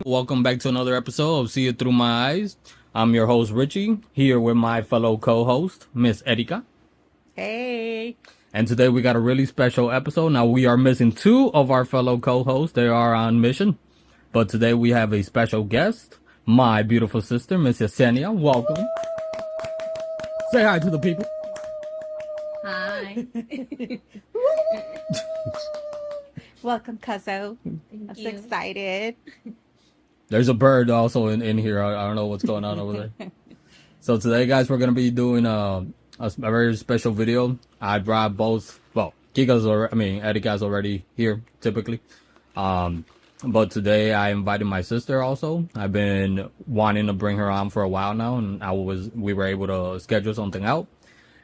Welcome back to another episode of See It Through My Eyes. I'm your host, Richie, here with my fellow co-host, Miss Erika. Hey. And today we got a really special episode. Now, we are missing two of our fellow co-hosts. They are on mission. But today we have a special guest, my beautiful sister, Miss Yesenia. Welcome. Say hi to the people. Hi. Welcome, Cuzzo. I'm so excited. There's a bird also in here. I don't know what's going on over there. So today, guys, we're going to be doing a very special video. I brought both, well, Erika's already here, typically. But today I invited my sister also. I've been wanting to bring her on for a while now, and we were able to schedule something out.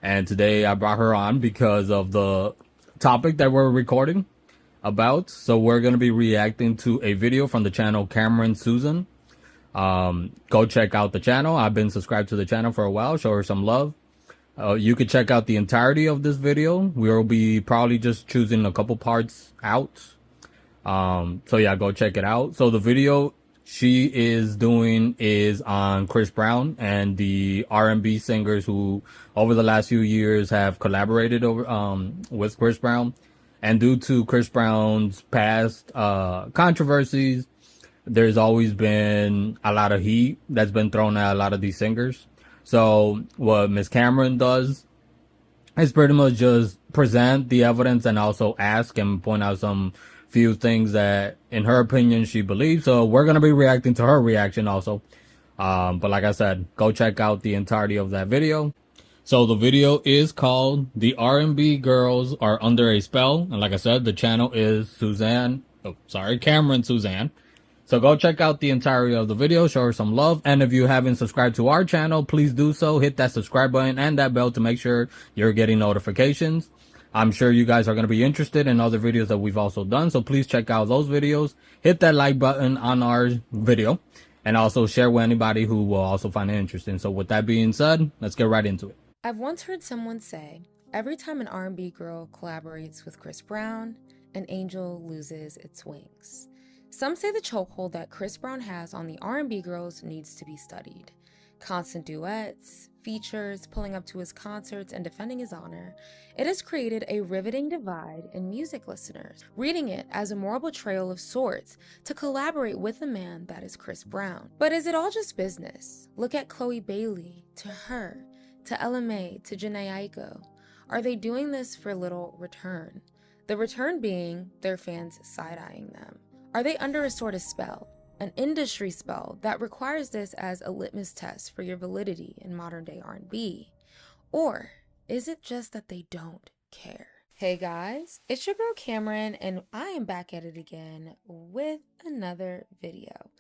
And today I brought her on because of the topic that we're recording about. So we're going to be reacting to a video from the channel Cameron Susan. Go check out the channel. I've been subscribed to the channel for a while. Show her some love. You could check out the entirety of this video. We'll be probably just choosing a couple parts out. So yeah, go check it out. So the video she is doing is on Chris Brown and the R&B singers who over the last few years have collaborated with Chris Brown. And due to Chris Brown's past controversies, there's always been a lot of heat that's been thrown at a lot of these singers. So what Miss Cameron does is pretty much just present the evidence and also ask and point out some few things that, in her opinion, she believes. So we're going to be reacting to her reaction also. But like I said, go check out the entirety of that video. So the video is called The R&B Girls Are Under a Spell. And like I said, the channel is Cameron Suzanne. So go check out the entirety of the video, show her some love. And if you haven't subscribed to our channel, please do so. Hit that subscribe button and that bell to make sure you're getting notifications. I'm sure you guys are going to be interested in other videos that we've also done. So please check out those videos. Hit that like button on our video. And also share with anybody who will also find it interesting. So with that being said, let's get right into it. I've once heard someone say, every time an R&B girl collaborates with Chris Brown, an angel loses its wings. Some say the chokehold that Chris Brown has on the R&B girls needs to be studied. Constant duets, features, pulling up to his concerts, and defending his honor, it has created a riveting divide in music listeners, reading it as a moral betrayal of sorts to collaborate with a man that is Chris Brown. But is it all just business? Look at Chloe Bailey, to her, to LMA, to Jhené Aiko. Are they doing this for little return? The return being their fans side-eyeing them. Are they under a sort of spell, an industry spell that requires this as a litmus test for your validity in modern-day R&B? Or is it just that they don't care? Hey guys, it's your girl Cameron, and I am back at it again with another video.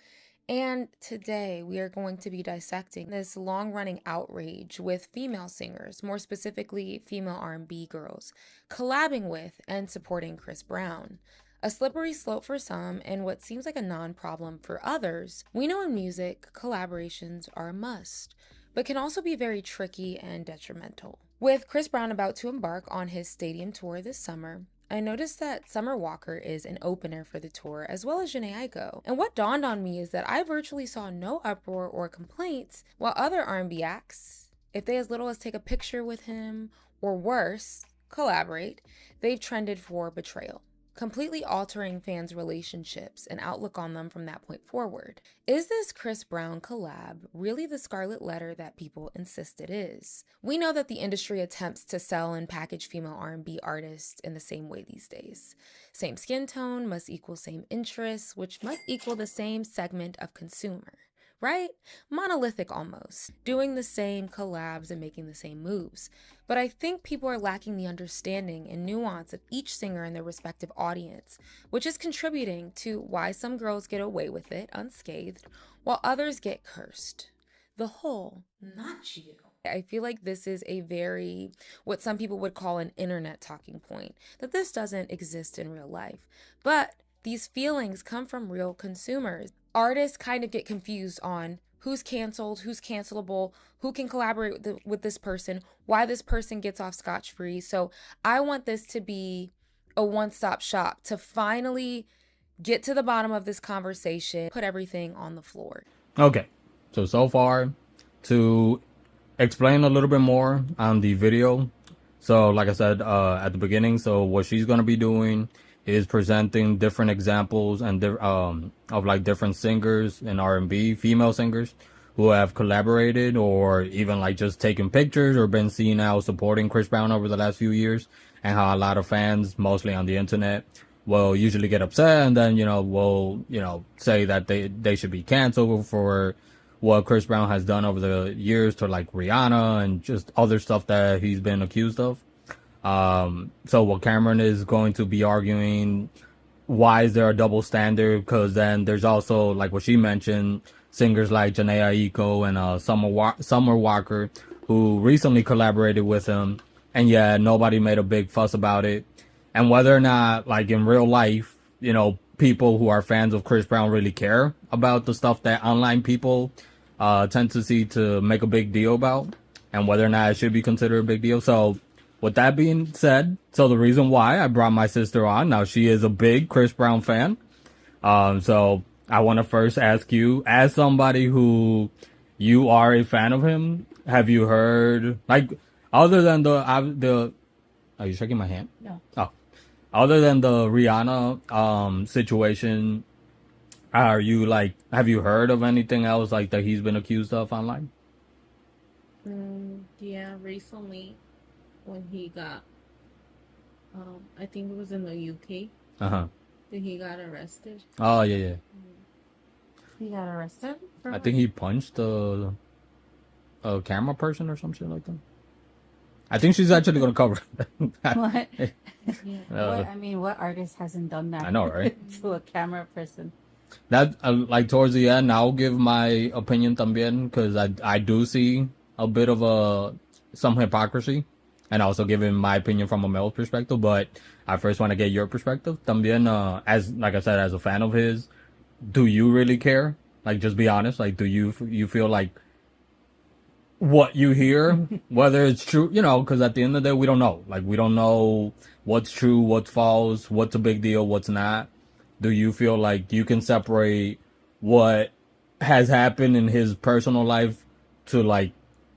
And today we are going to be dissecting this long-running outrage with female singers, more specifically female R&B girls, collabing with and supporting Chris Brown. A slippery slope for some and what seems like a non-problem for others. We know in music, collaborations are a must, but can also be very tricky and detrimental. With Chris Brown about to embark on his stadium tour this summer, I noticed that Summer Walker is an opener for the tour, as well as Jhené Aiko. And what dawned on me is that I virtually saw no uproar or complaints, while other R&B acts, if they as little as take a picture with him, or worse, collaborate, they've trended for betrayal, completely altering fans' relationships and outlook on them from that point forward. Is this Chris Brown collab really the scarlet letter that people insist it is? We know that the industry attempts to sell and package female R&B artists in the same way these days. Same skin tone must equal same interests, which must equal the same segment of consumer. Right? Monolithic almost, doing the same collabs and making the same moves. But I think people are lacking the understanding and nuance of each singer and their respective audience, which is contributing to why some girls get away with it unscathed, while others get cursed. The whole, not you. I feel like this is a very, what some people would call an internet talking point, that this doesn't exist in real life. But these feelings come from real consumers. Artists kind of get confused on who's canceled, who's cancelable, who can collaborate with this person, why this person gets off scotch-free. So I want this to be a one-stop shop to finally get to the bottom of this conversation, put everything on the floor. Okay, so far, to explain a little bit more on the video. So, like I said at the beginning, so what she's gonna be doing is presenting different examples and of like different singers in R&B, female singers who have collaborated or even like just taken pictures or been seen out supporting Chris Brown over the last few years, and how a lot of fans, mostly on the internet, will usually get upset and then will say that they should be canceled for what Chris Brown has done over the years to like Rihanna and just other stuff that he's been accused of. So what Cameron is going to be arguing, why is there a double standard? Because then there's also, like what she mentioned, singers like Janae Aiko and Summer Walker, who recently collaborated with him, and yeah, nobody made a big fuss about it. And whether or not, like in real life, people who are fans of Chris Brown really care about the stuff that online people tend to see to make a big deal about, and whether or not it should be considered a big deal. So, with that being said, so the reason why I brought my sister on, now she is a big Chris Brown fan. So I want to first ask you, as somebody who you are a fan of him, have you heard, like, other than the are you shaking my hand? No. Oh, other than the Rihanna situation, have you heard of anything else like that he's been accused of online? Yeah, recently when he got, I think it was in the UK, Uh-huh. that he got arrested. Oh, yeah. He got arrested? I think he punched a camera person or some shit like that. I think she's actually going to cover it. What? Yeah. What artist hasn't done that? I know, right? To a camera person. That, like, towards the end, I'll give my opinion también, because I do see a bit of some hypocrisy, and also giving my opinion from a male perspective, but I first want to get your perspective. También, like I said, as a fan of his, do you really care? Like, just be honest. Like, do you feel like what you hear, whether it's true, because at the end of the day, we don't know. Like, we don't know what's true, what's false, what's a big deal, what's not. Do you feel like you can separate what has happened in his personal life to like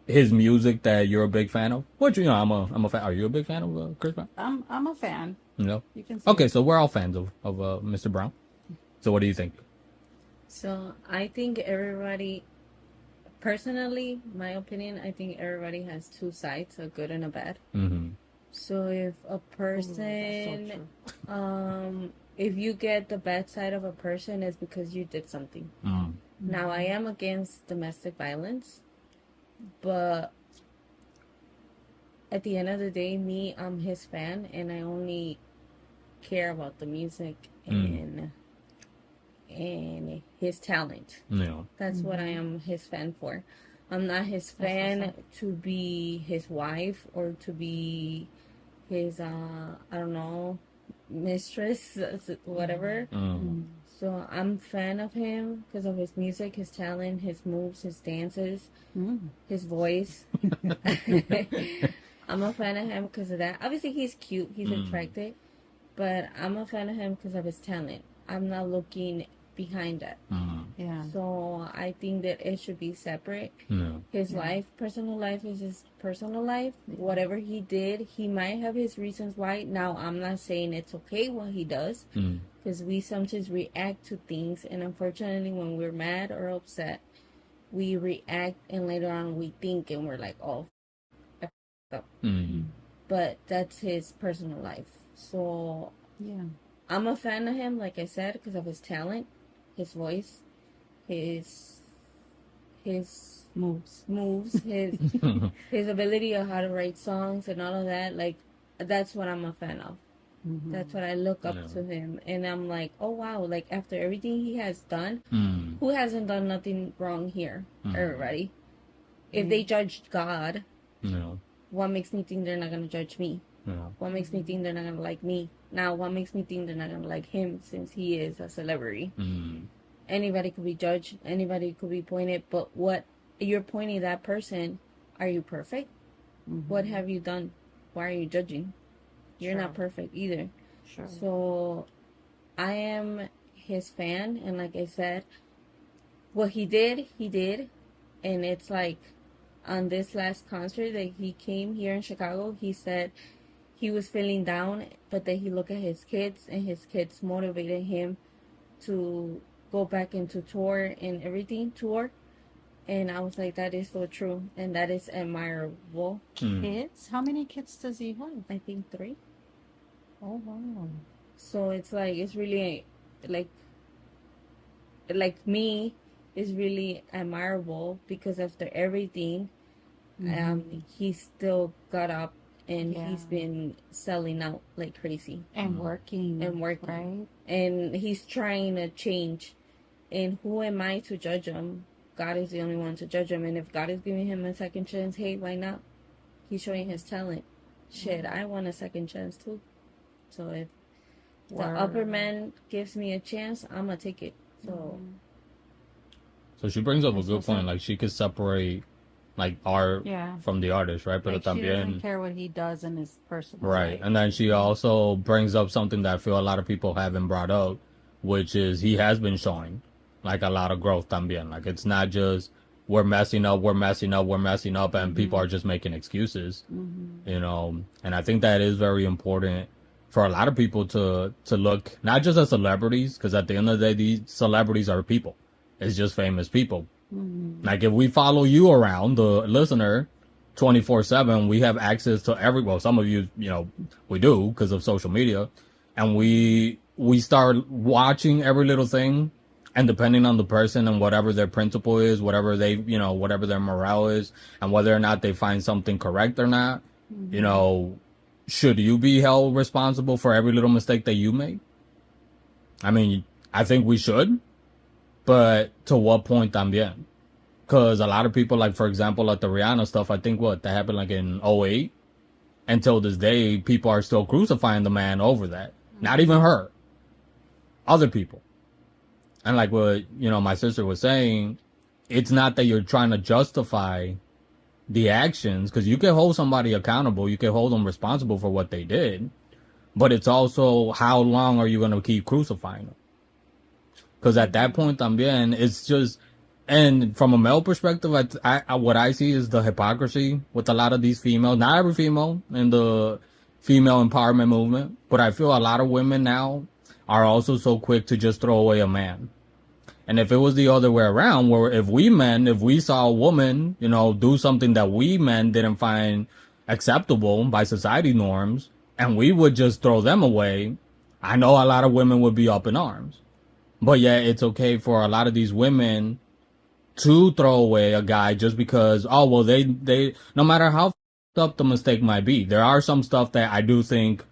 his music that you're a big fan of? Which I'm a fan. Are you a big fan of Chris Brown? I'm a fan. No. You can say. Okay, so we're all fans of Mr. Brown. So what do you think? So I think everybody, personally, my opinion, I think everybody has two sides, a good and a bad. Mm-hmm. So if a person, if you get the bad side of a person, it's because you did something. Mm. Now, I am against domestic violence, but at the end of the day, I'm his fan, and I only care about the music and his talent. Yeah. That's what I am his fan for. I'm not his fan to be his wife or to be his I don't know, mistress, whatever. So I'm fan of him because of his music, his talent, his moves, his dances, his voice. I'm a fan of him because of that. Obviously, he's cute, he's attractive, but I'm a fan of him because of his talent. I'm not looking behind that. Yeah. So I think that it should be separate. Yeah. His life, personal life is his personal life. Whatever he did, he might have his reasons why. Now, I'm not saying it's okay what he does, because we sometimes react to things, and unfortunately, when we're mad or upset, we react, and later on we think, and we're like, oh, I f***ed up. But that's his personal life. So Yeah. I'm a fan of him, like I said, because of his talent, his voice, his Moves. his ability of how to write songs and all of that. Like, that's what I'm a fan of. That's what I look up to him, and I'm like, oh wow, like after everything he has done, who hasn't done nothing wrong here? Everybody. If they judged God, what makes me think they're not gonna judge me? What makes me think they're not gonna like me? Now, what makes me think they're not gonna like him, since he is a celebrity? Anybody could be judged, anybody could be pointed, but what you're pointing that person, are you perfect? What have you done? Why are you judging? You're not perfect either. Sure. So I am his fan, and like I said, what he did, and it's like on this last concert that he came here in Chicago, he said he was feeling down, but then he looked at his kids, and his kids motivated him to go back into tour. And I was like, that is so true, and that is admirable. Kids? How many kids does he have? I think 3. Oh, wow. So it's like, it's really like me, is really admirable, because after everything, he still got up, and he's been selling out like crazy And working. Right? and he's trying to change. And who am I to judge him? God is the only one to judge him, and if God is giving him a second chance, hey, why not? He's showing his talent. Shit, I want a second chance too. So if the upper man gives me a chance, I'm gonna take it. So she brings up a good point. Like, she could separate like art from the artist, right? But Like, she doesn't care what he does in his personal right. life. And then she also brings up something that I feel a lot of people haven't brought up, which is he has been showing like a lot of growth también. Like, it's not just we're messing up, and people are just making excuses, you know. And I think that is very important for a lot of people to look not just at celebrities, because at the end of the day, these celebrities are people. It's just famous people. Like, if we follow you around, the listener, 24/7, we have access to well, some of you, you know, we do because of social media, and we start watching every little thing, and depending on the person and whatever their principle is, whatever they, you know, whatever their morale is, and whether or not they find something correct or not, you know, should you be held responsible for every little mistake that you make? I mean, I think we should, but to what point también? Because a lot of people, like, for example, like the Rihanna stuff, I think that happened like in '08. Until this day, people are still crucifying the man over that. Not even her. Other people. And like what, you know, my sister was saying, it's not that you're trying to justify the actions, because you can hold somebody accountable, you can hold them responsible for what they did, but it's also how long are you going to keep crucifying them? Because at that point también, it's just, and from a male perspective, I what I see is the hypocrisy with a lot of these females. Not every female in the female empowerment movement, but I feel a lot of women now are also so quick to just throw away a man. And if it was the other way around, where if we saw a woman, you know, do something that we men didn't find acceptable by society norms, and we would just throw them away, I know a lot of women would be up in arms. But yeah, it's okay for a lot of these women to throw away a guy just because, oh, well, they no matter how fucked up the mistake might be, there are some stuff that I do think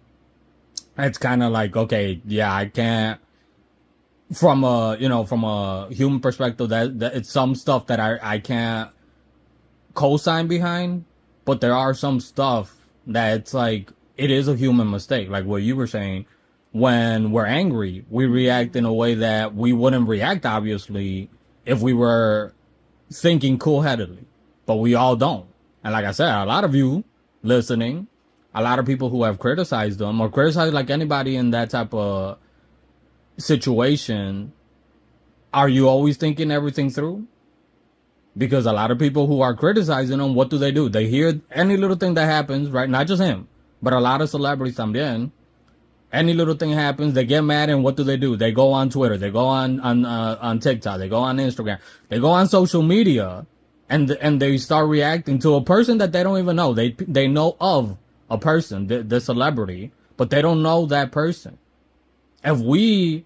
it's kind of like, okay, yeah, I can't, from a human perspective, that it's some stuff that I can't co-sign behind, but there are some stuff that it's like, it is a human mistake. Like what you were saying, when we're angry, we react in a way that we wouldn't react, obviously, if we were thinking cool-headedly, but we all don't. And like I said, a lot of you listening, a lot of people who have criticized them or criticized like anybody in that type of situation, are you always thinking everything through? Because a lot of people who are criticizing them, what do? They hear any little thing that happens, right? Not just him, but a lot of celebrities también. Any little thing happens, they get mad, and what do? They go on Twitter, they go on TikTok, they go on Instagram, they go on social media, and they start reacting to a person that they don't even know. They know of a person, the celebrity, but they don't know that person. If we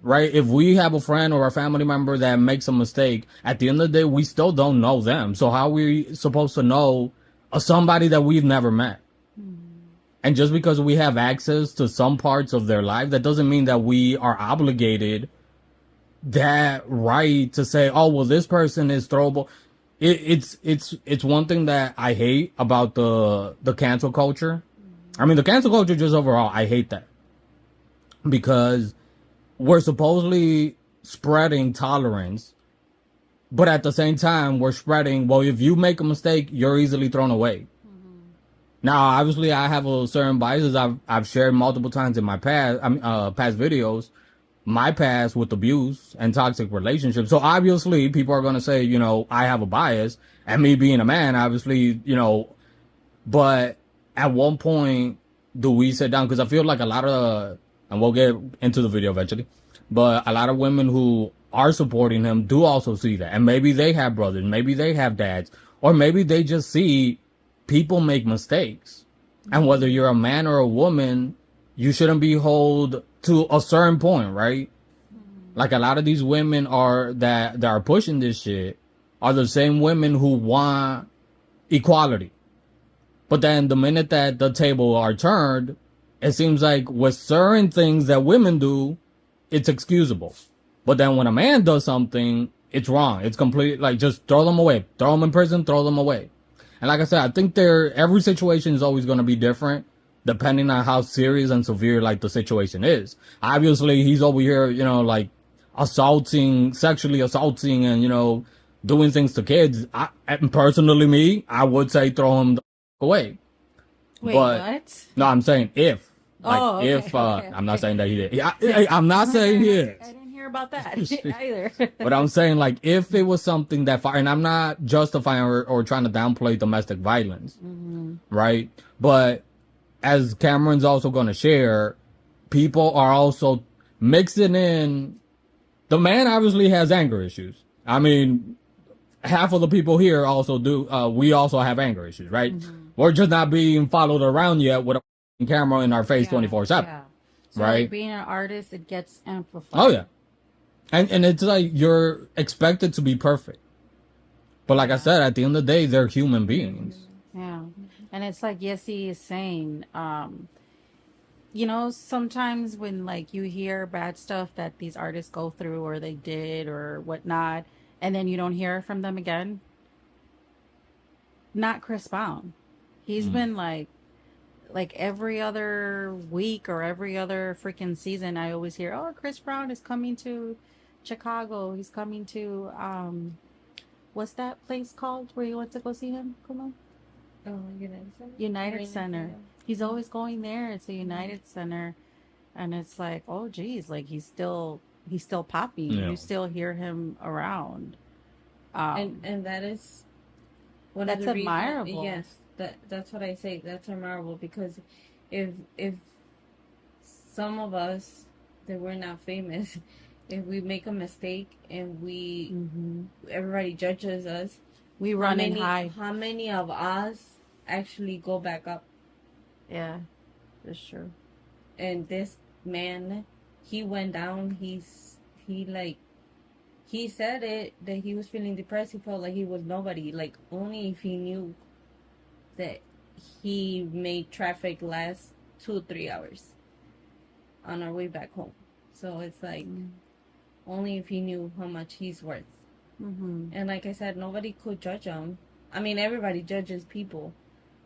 have a friend or a family member that makes a mistake, at the end of the day, we still don't know them. So how are we supposed to know somebody that we've never met? And just because we have access to some parts of their life, that doesn't mean that we are obligated that right to say, oh, well, this person is throwable. It's one thing that I hate about the cancel culture. I mean, the cancel culture just overall, I hate that. Because we're supposedly spreading tolerance, but at the same time, we're spreading, well, if you make a mistake, you're easily thrown away. Now, obviously, I have a certain biases I've shared multiple times in my past videos, my past with abuse and toxic relationships. So obviously people are going to say, you know, I have a bias, and me being a man, obviously, you know, but at one point do we sit down? Because I feel like a lot of, and we'll get into the video eventually, but a lot of women who are supporting him do also see that. And maybe they have brothers, maybe they have dads, or maybe they just see people make mistakes. And whether you're a man or a woman, you shouldn't be held to a certain point, right? Like a lot of these women that are pushing this shit are the same women who want equality. But then the minute that the table are turned, it seems like with certain things that women do, it's excusable. But then when a man does something, it's wrong. It's complete, like, just throw them away. Throw them in prison, throw them away. And like I said, I think every situation is always going to be different depending on how serious and severe, like, the situation is. Obviously, he's over here, you know, like, sexually assaulting and, you know, doing things to kids. Personally, me, I would say throw him the away. Wait, but, what? No, I'm saying if. Like, Oh, okay, if, okay. I'm not saying that he did. I'm not saying he is. I didn't hear about that either. But I'm saying, like, if it was something that and I'm not justifying or trying to downplay domestic violence, right? But as Cameron's also going to share, people are also mixing in. The man obviously has anger issues. I mean, half of the people here also do. We also have anger issues, right? We're just not being followed around yet with a camera in our face 24/7. Yeah. So Right? like being an artist, it gets amplified. Oh yeah. And it's like you're expected to be perfect. But like I said, at the end of the day, they're human beings. Yeah. And it's like Yessie is saying, you know, sometimes when like you hear bad stuff that these artists go through or they did or whatnot, and then you don't hear from them again. Not Chris Brown. He's been like every other week or every other freaking season, I always hear, oh, Chris Brown is coming to Chicago. He's coming to, what's that place called where you went to go see him? Come on. Oh, United Center. United Center. He's always going there. It's a United Center. And it's like, oh, geez, like he's still popping. Yeah. You still hear him around. And that is one That's of the admirable. Yes, that's what I say. That's admirable because if some of us that we're not famous, if we make a mistake and everybody judges us, we run and hide. How many of us actually go back up? Yeah, that's true. And this man, he went down. He said it that he was feeling depressed. He felt like he was nobody. Like only if he knew that he made traffic last 2-3 hours on our way back home. So it's like only if he knew how much he's worth. And like I said, nobody could judge him. I mean, everybody judges people.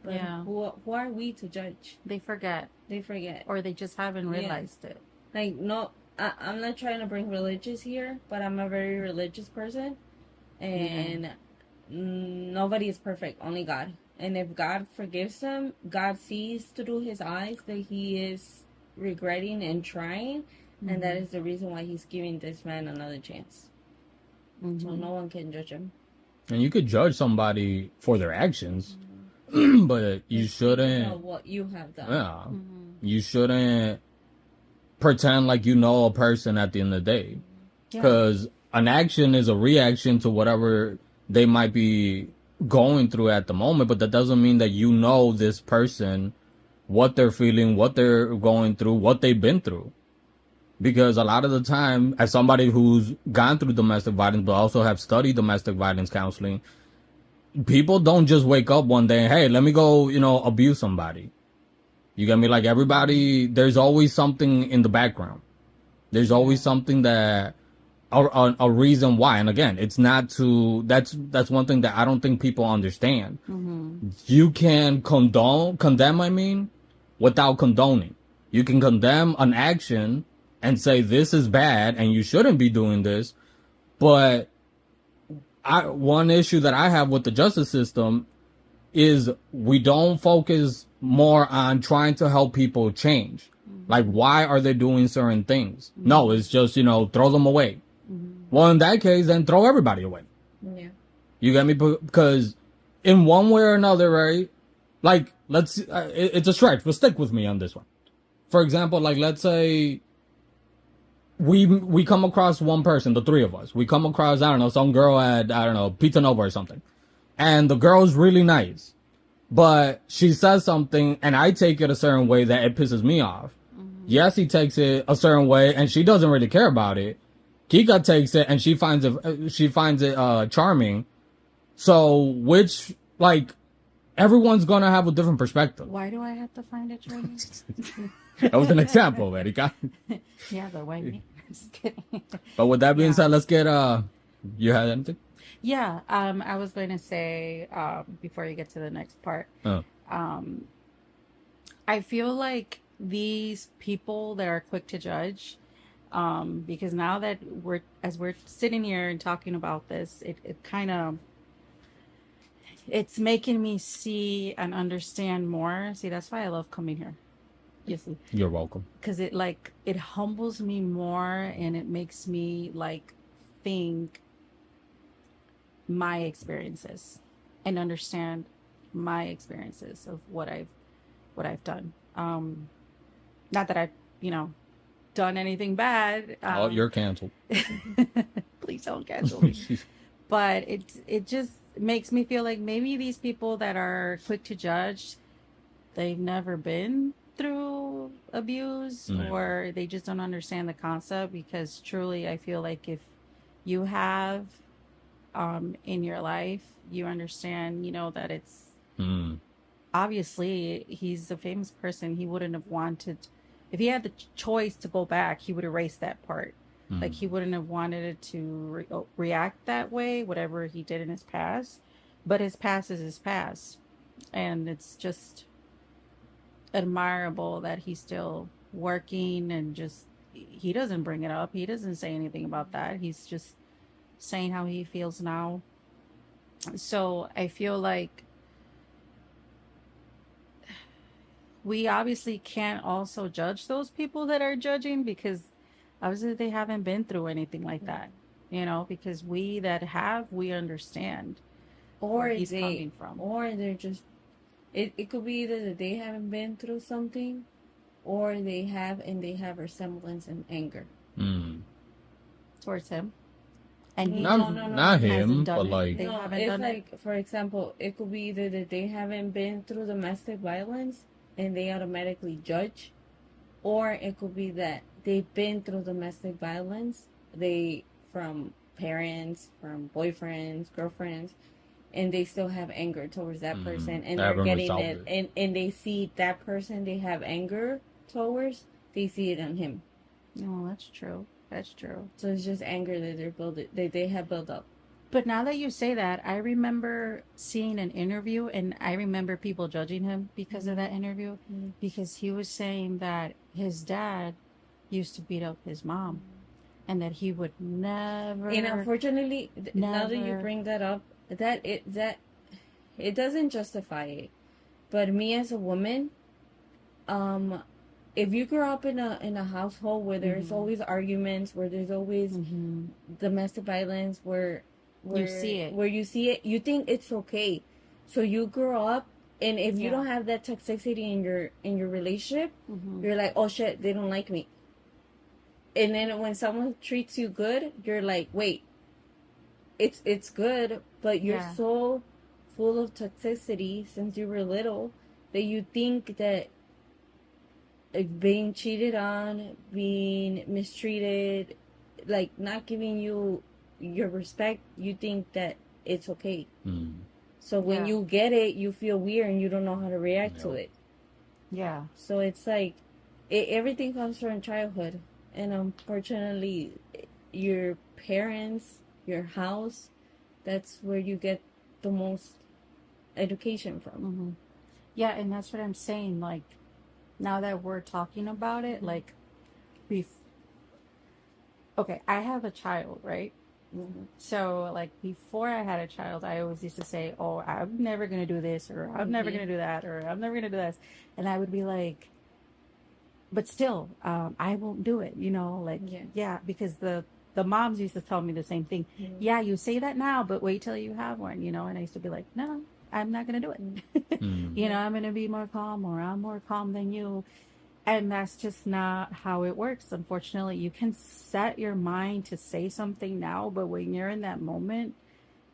But Yeah. who are we to judge? They forget. Or they just haven't realized it. Like, no, I'm not trying to bring religious here, but I'm a very religious person. And nobody is perfect, only God. And if God forgives him, God sees through his eyes that he is regretting and trying. And that is the reason why he's giving this man another chance. So no one can judge him. And you could judge somebody for their actions, but you shouldn't. Know what you have done. Yeah. You shouldn't pretend like you know a person at the end of the day. Because an action is a reaction to whatever they might be going through at the moment, but that doesn't mean that you know this person, what they're feeling, what they're going through, what they've been through. Because a lot of the time, as somebody who's gone through domestic violence, but also have studied domestic violence counseling, people don't just wake up one day and, hey, let me go, abuse somebody. You get me? Like everybody, there's always something in the background. There's always something that, a reason why. And again, it's not that's one thing that I don't think people understand. You can condemn, without condoning. You can condemn an action and say this is bad and you shouldn't be doing this. But one issue that I have with the justice system is we don't focus more on trying to help people change. Like, why are they doing certain things? No, it's just, throw them away. Well, in that case, then throw everybody away. Yeah. You get me? Because in one way or another, right? Like, it's a stretch, but stick with me on this one. For example, like, let's say we come across one person, the three of us. We come across, I don't know, some girl at, I don't know, Pizza Nova or something. And the girl's really nice. But she says something, and I take it a certain way that it pisses me off. Yes, he takes it a certain way, and she doesn't really care about it. Kika takes it, and she finds it charming. So, everyone's gonna have a different perspective. Why do I have to find it charming? That was an example, Erika. Yeah, but why me? Just kidding. But with that being Yeah. said, let's get you had anything? Yeah, I was going to say, before you get to the next part, Oh. I feel like these people that are quick to judge, because now that we're sitting here and talking about this, it kind of, it's making me see and understand more. See, that's why I love coming here. You see, You're welcome. because it humbles me more, and it makes me think my experiences and understand my experiences of what I've done. Not that I've done anything bad. Oh, you're canceled. Please don't cancel me. But it just makes me feel like maybe these people that are quick to judge, they've never been through abuse, or they just don't understand the concept. Because truly, I feel like if you have in your life, you understand, that it's obviously he's a famous person. He wouldn't have wanted, if he had the choice to go back, he would erase that part. Like, he wouldn't have wanted it to react that way, whatever he did in his past. But his past is his past. And it's just admirable that he's still working, and just, he doesn't bring it up. He doesn't say anything about that. He's just saying how he feels now. So I feel like we obviously can't also judge those people that are judging, because obviously they haven't been through anything like that, because we that have, we understand where he's coming from. Or they're just, it could be either that they haven't been through something, or they have, and they have resemblance and anger towards him. And he not him, but it. like, They no, haven't it's done like, it. for example, it could be either that they haven't been through domestic violence and they automatically judge, or it could be that they've been through domestic violence, from parents, from boyfriends, girlfriends, and they still have anger towards that person, and they're getting it, and they see that person they have anger towards, they see it on him. No, that's true. That's true. So it's just anger that they have built up. But now that you say that, I remember seeing an interview, and I remember people judging him because of that interview, because he was saying that his dad used to beat up his mom, and that he would never. And unfortunately, now that you bring that up, that it doesn't justify it. But me as a woman, if you grow up in a household where there's always arguments, where there's always domestic violence, where you see it, you think it's okay. So you grow up, and if you don't have that toxicity in your relationship, you're like, oh shit, they don't like me. And then when someone treats you good, you're like, wait, it's good, but you're so full of toxicity since you were little that you think that being cheated on, being mistreated, like not giving you your respect, you think that it's okay. So when you get it, you feel weird and you don't know how to react to it. Yeah. So it's like everything comes from childhood, and unfortunately, your parents, your house, that's where you get the most education from. Yeah, and that's what I'm saying. Like, now that we're talking about it, like, okay, I have a child, right? So, like, before I had a child, I always used to say, oh, I'm never going to do this, or I'm never going to do that, or I'm never going to do this. And I would be like, but still, I won't do it. You know, like yeah, because the moms used to tell me the same thing. Yeah, you say that now, but wait till you have one. You know, and I used to be like, no, I'm not gonna do it. You know, I'm gonna be more calm, or I'm more calm than you. And that's just not how it works. Unfortunately, you can set your mind to say something now, but when you're in that moment,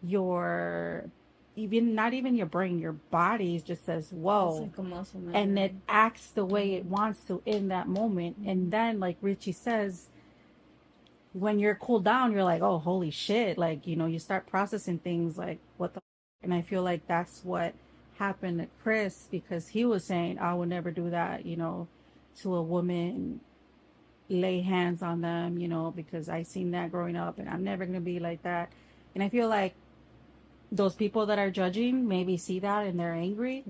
your even not even your brain, your body just says, It's whoa, like a muscle memory. and it acts the way it wants to in that moment. And then, like Richie says, when you're cooled down, you're like, oh, holy shit. Like, you know, you start processing things like, what the f-? And I feel like that's what happened to Chris, because he was saying, I would never do that, you know, to a woman, lay hands on them, you know, because I seen that growing up and I'm never going to be like that. And I feel like those people that are judging maybe see that and they're angry.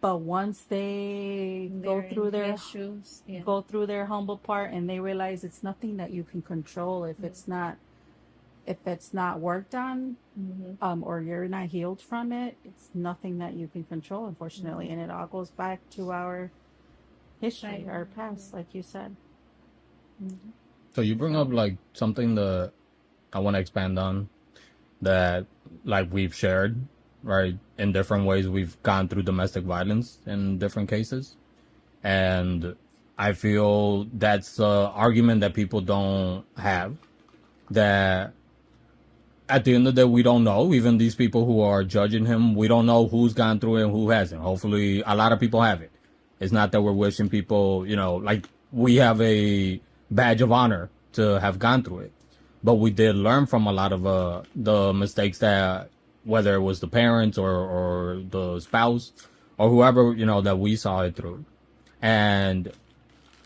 But once they go through their shoes, go through their humble part and they realize it's nothing that you can control if it's not worked on, or you're not healed from it, it's nothing that you can control, unfortunately. And it all goes back to our history, our past, like you said. So you bring up like something that I want to expand on, that like we've shared, right? In different ways, we've gone through domestic violence in different cases. And I feel that's an argument that people don't have, that at the end of the day, we don't know. Even these people who are judging him, we don't know who's gone through it and who hasn't. Hopefully, a lot of people have it. It's not that we're wishing people, you know, like we have a badge of honor to have gone through it. But we did learn from a lot of the mistakes that, whether it was the parents or the spouse or whoever, you know, that we saw it through. And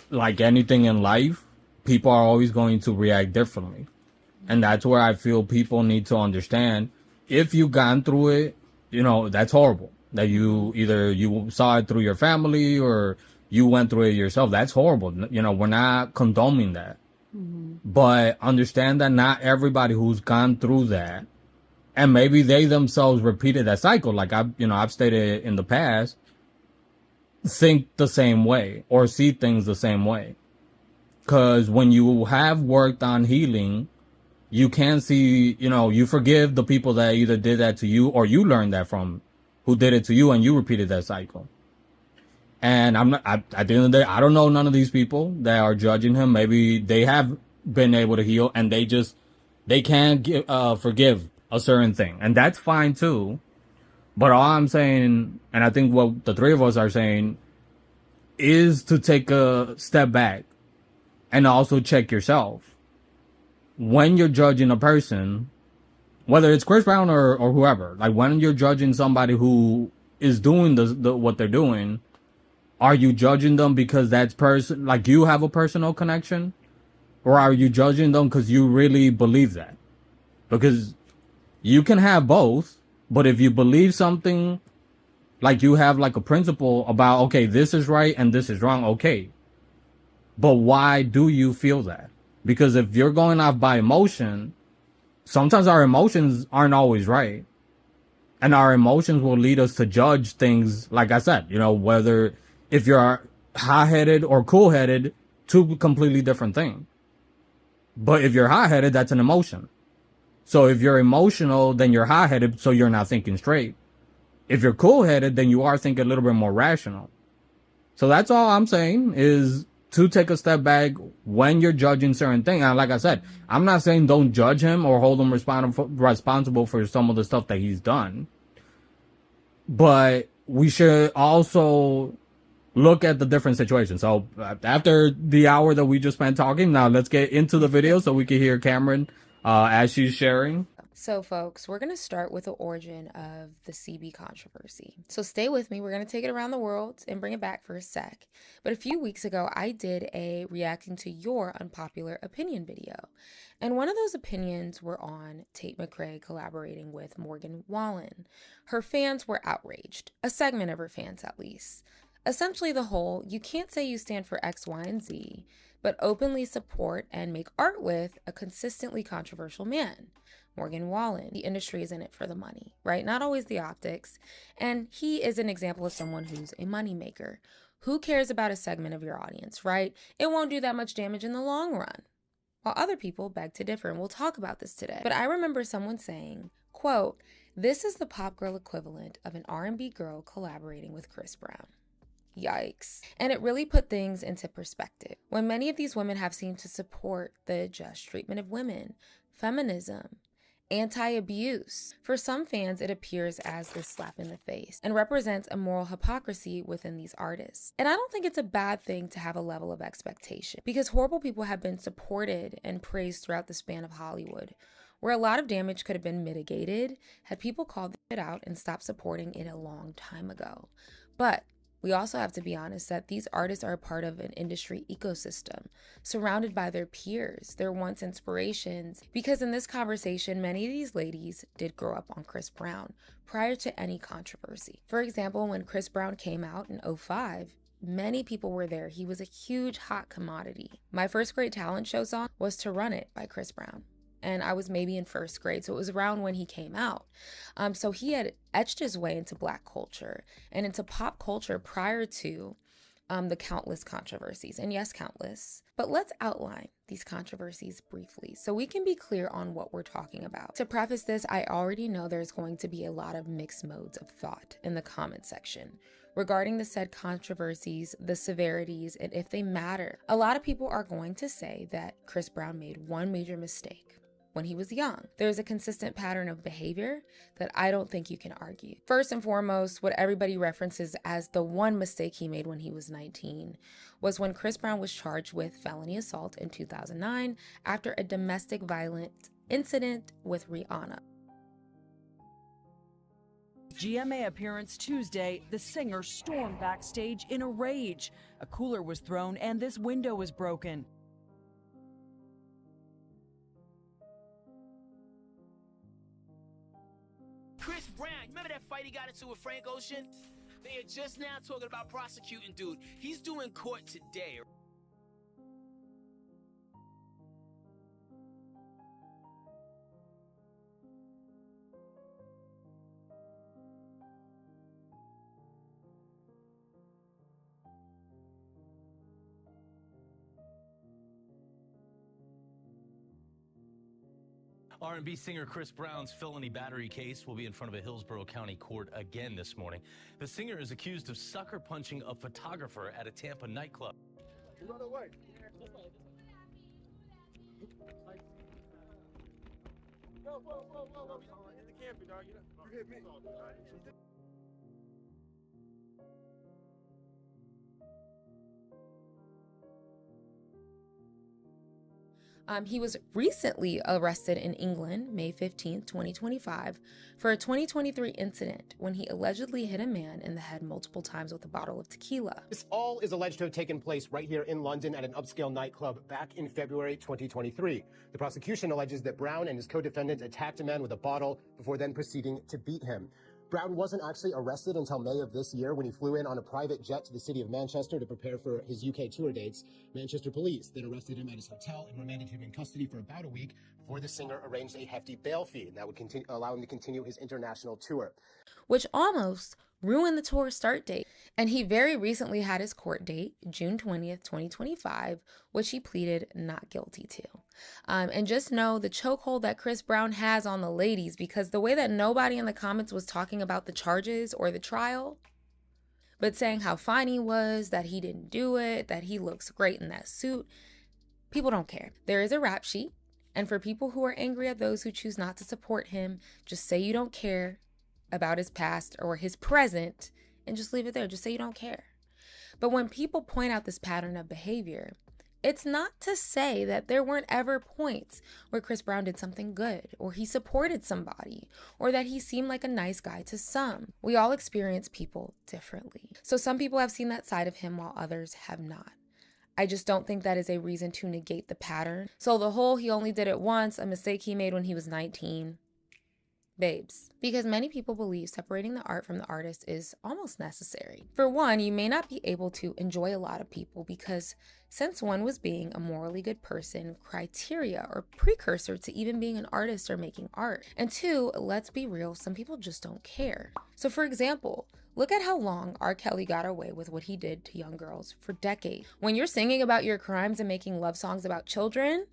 like anything in life, people are always going to react differently. And that's where I feel people need to understand, if you've gone through it, you know, that's horrible. That you either you saw it through your family or you went through it yourself. That's horrible. You know, we're not condoning that. But understand that not everybody who's gone through that, and maybe they themselves repeated that cycle, like I've stated in the past, think the same way or see things the same way. Because when you have worked on healing, you can see, you know, you forgive the people that either did that to you or you learned that from, who did it to you, and you repeated that cycle. And I'm not, at the end of the day, I don't know none of these people that are judging him. Maybe they have been able to heal and they can't forgive a certain thing. And that's fine too. But all I'm saying, and I think what the three of us are saying, is to take a step back and also check yourself. When you're judging a person, whether it's Chris Brown or whoever, like when you're judging somebody who is doing the what they're doing, are you judging them because that's person, like you have a personal connection? Or are you judging them because you really believe that? Because you can have both, but if you believe something, like you have like a principle about, okay, this is right and this is wrong, okay. But why do you feel that? Because if you're going off by emotion, sometimes our emotions aren't always right. And our emotions will lead us to judge things, like I said, you know, whether if you're hot-headed or cool-headed, two completely different things. But if you're hot-headed, that's an emotion. So if you're emotional, then you're hot-headed, so you're not thinking straight. If you're cool-headed, then you are thinking a little bit more rational. So that's all I'm saying, is to take a step back when you're judging certain things. And like I said, I'm not saying don't judge him or hold him responsible for some of the stuff that he's done. But we should also look at the different situations. So after the hour that we just spent talking, now let's get into the video so we can hear Cameron as she's sharing. So, folks, we're going to start with the origin of the CB controversy. So stay with me. We're going to take it around the world and bring it back for a sec. But a few weeks ago, I did a reacting to your unpopular opinion video. And one of those opinions were on Tate McRae collaborating with Morgan Wallen. Her fans were outraged. A segment of her fans, at least. Essentially the whole, you can't say you stand for X, Y, and Z, but openly support and make art with a consistently controversial man. Morgan Wallen. The industry is in it for the money, right? Not always the optics. And he is an example of someone who's a moneymaker. Who cares about a segment of your audience, right? It won't do that much damage in the long run. While other people beg to differ, and we'll talk about this today. But I remember someone saying, quote, "This is the pop girl equivalent of an R&B girl collaborating with Chris Brown." Yikes. And it really put things into perspective. When many of these women have seemed to support the just treatment of women, feminism, anti-abuse. For some fans, it appears as this slap in the face and represents a moral hypocrisy within these artists. And I don't think it's a bad thing to have a level of expectation, because horrible people have been supported and praised throughout the span of Hollywood, where a lot of damage could have been mitigated had people called it out and stopped supporting it a long time ago. But we also have to be honest that these artists are a part of an industry ecosystem, surrounded by their peers, their once inspirations, because in this conversation, many of these ladies did grow up on Chris Brown prior to any controversy. For example, when Chris Brown came out in 2005, many people were there. He was a huge hot commodity. My first great talent show song was "To Run It" by Chris Brown. And I was maybe in first grade, so it was around when he came out. So he had etched his way into Black culture and into pop culture prior to the countless controversies. And yes, countless. But let's outline these controversies briefly so we can be clear on what we're talking about. To preface this, I already know there's going to be a lot of mixed modes of thought in the comment section regarding the said controversies, the severities, and if they matter. A lot of people are going to say that Chris Brown made one major mistake when he was young. There's a consistent pattern of behavior that I don't think you can argue. First and foremost, what everybody references as the one mistake he made when he was 19 was when Chris Brown was charged with felony assault in 2009 after a domestic violence incident with Rihanna. GMA appearance Tuesday, the singer stormed backstage in a rage. A cooler was thrown and this window was broken. Chris Brown, remember that fight he got into with Frank Ocean? They are just now talking about prosecuting dude. He's doing court today. R&B singer Chris Brown's felony battery case will be in front of a Hillsborough County court again this morning. The singer is accused of sucker punching a photographer at a Tampa nightclub. Run away. Whoa. Hit the camper, dog. You hit me. He was recently arrested in England, May 15th, 2025, for a 2023 incident when he allegedly hit a man in the head multiple times with a bottle of tequila. This all is alleged to have taken place right here in London at an upscale nightclub back in February 2023. The prosecution alleges that Brown and his co-defendant attacked a man with a bottle before then proceeding to beat him. Brown wasn't actually arrested until May of this year when he flew in on a private jet to the city of Manchester to prepare for his UK tour dates. Manchester police then arrested him at his hotel and remanded him in custody for about a week before the singer arranged a hefty bail fee, and that would allow him to continue his international tour. Which almost ruined the tour start date. And he very recently had his court date, June 20th, 2025, which he pleaded not guilty to. And just know the chokehold that Chris Brown has on the ladies, because the way that nobody in the comments was talking about the charges or the trial, but saying how fine he was, that he didn't do it, that he looks great in that suit, people don't care. There is a rap sheet. And for people who are angry at those who choose not to support him, just say you don't care about his past or his present and just leave it there. Just say you don't care. But when people point out this pattern of behavior, it's not to say that there weren't ever points where Chris Brown did something good, or he supported somebody, or that he seemed like a nice guy to some. We all experience people differently. So some people have seen that side of him while others have not. I just don't think that is a reason to negate the pattern. So the whole he only did it once, a mistake he made when he was 19, babes. Because many people believe separating the art from the artist is almost necessary. For one, you may not be able to enjoy a lot of people because since one was being a morally good person, criteria or precursor to even being an artist or making art. And two, let's be real, some people just don't care. So for example, Look at how long R. Kelly got away with what he did to young girls for decades. When you're singing about your crimes and making love songs about children,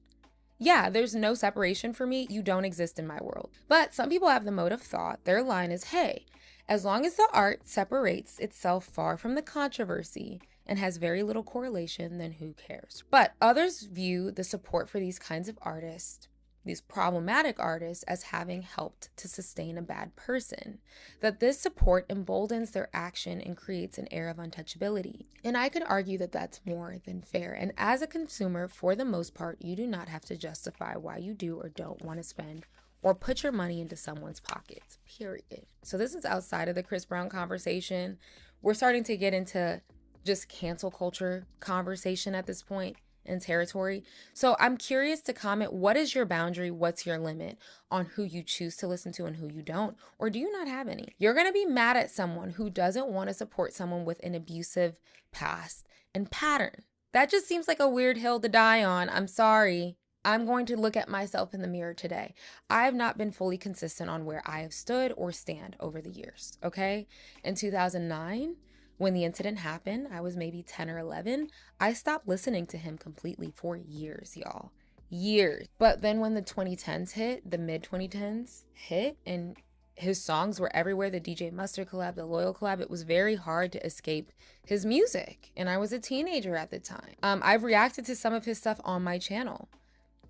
yeah, there's no separation for me. You don't exist in my world. But some people have the mode of thought. Their line is, hey, as long as the art separates itself far from the controversy and has very little correlation, then who cares? But others view the support for these kinds of artists, these problematic artists, as having helped to sustain a bad person. That this support emboldens their action and creates an air of untouchability. And I could argue that that's more than fair. And as a consumer, for the most part, you do not have to justify why you do or don't want to spend or put your money into someone's pockets, period. So this is outside of the Chris Brown conversation. We're starting to get into just cancel culture conversation at this point and territory. So I'm curious to comment, what is your boundary? What's your limit on who you choose to listen to and who you don't? Or do you not have any? You're going to be mad at someone who doesn't want to support someone with an abusive past and pattern. That just seems like a weird hill to die on. I'm sorry. I'm going to look at myself in the mirror today. I have not been fully consistent on where I have stood or stand over the years, okay? In 2009, when the incident happened, I was maybe 10 or 11. I stopped listening to him completely for years, y'all. Years. But then when the 2010s hit, the mid 2010s hit, and his songs were everywhere, the DJ Mustard collab, the Loyal collab, it was very hard to escape his music. And I was a teenager at the time. I've reacted to some of his stuff on my channel.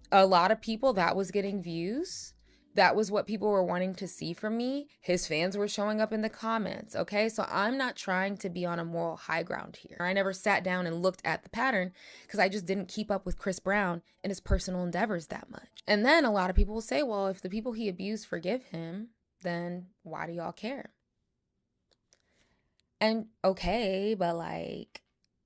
A lot of people, that was getting views. That was what people were wanting to see from me. His fans were showing up in the comments, okay? So I'm not trying to be on a moral high ground here. I never sat down and looked at the pattern because I just didn't keep up with Chris Brown and his personal endeavors that much. And then a lot of people will say, well, if the people he abused forgive him, then why do y'all care? And okay, but like,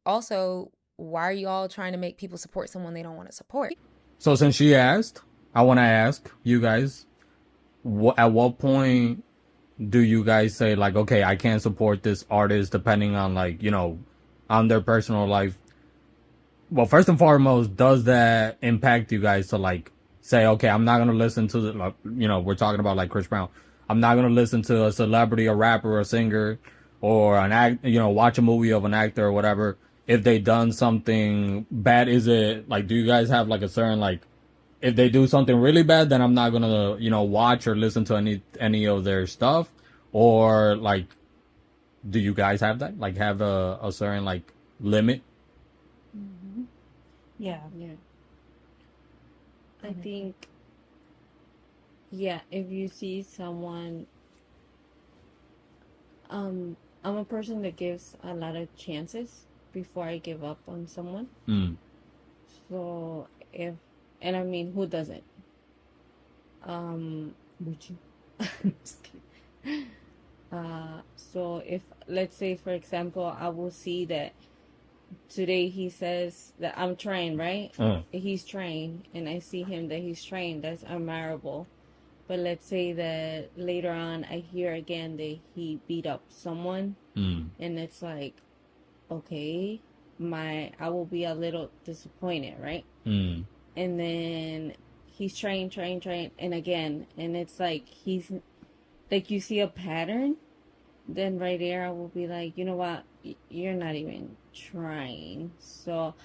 also, why are y'all trying to make people support someone they don't want to support? So since she asked, I want to ask you guys, at what point do you guys say, like, okay, I can't support this artist depending on, like, you know, on their personal life? Well, first and foremost, does that impact you guys to, like, say, okay, I'm not going to listen to the, like, you know, we're talking about like Chris Brown. I'm not going to listen to a celebrity, a rapper, a singer, or an act, you know, watch a movie of an actor or whatever if they done something bad. Is it like, do you guys have like a certain, like, if they do something really bad, then I'm not gonna, you know, watch or listen to any of their stuff? Or like, do you guys have that? Like, have a certain like limit? Mm-hmm. Yeah. Yeah. I think, yeah, if you see someone, I'm a person that gives a lot of chances before I give up on someone. So and I mean, who doesn't? Would you? Just kidding. So if, let's say, for example, I will see that today he says that I'm trying, right? He's trying, and I see him that he's trying. That's admirable. But let's say that later on I hear again that he beat up someone, and it's like, okay, I will be a little disappointed, right? And then he's trying, and again, and it's like he's like, you see a pattern, then right there I will be like, you know what, you're not even trying. So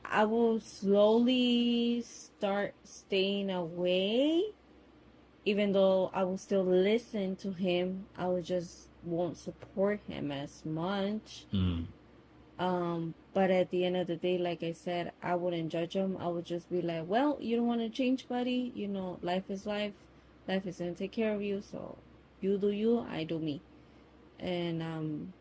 I will slowly start staying away, even though I will still listen to him. I will just won't support him as much. But at the end of the day, like I said, I wouldn't judge him. I would just be like, well, you don't want to change, buddy. You know, life is life. Life is gonna take care of you. So you do you, I do me. And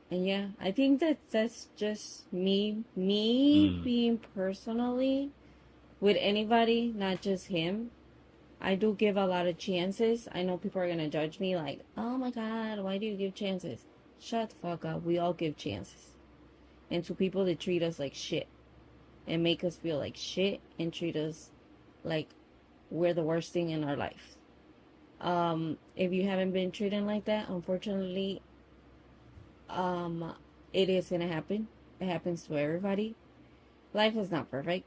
yeah, I think that's just me being personally with anybody, not just him. I do give a lot of chances. I know people are gonna judge me like, oh my god, why do you give chances? Shut the fuck up. We all give chances. And to people that treat us like shit and make us feel like shit and treat us like we're the worst thing in our life. If you haven't been treated like that, unfortunately, it is gonna happen. It happens to everybody. Life is not perfect.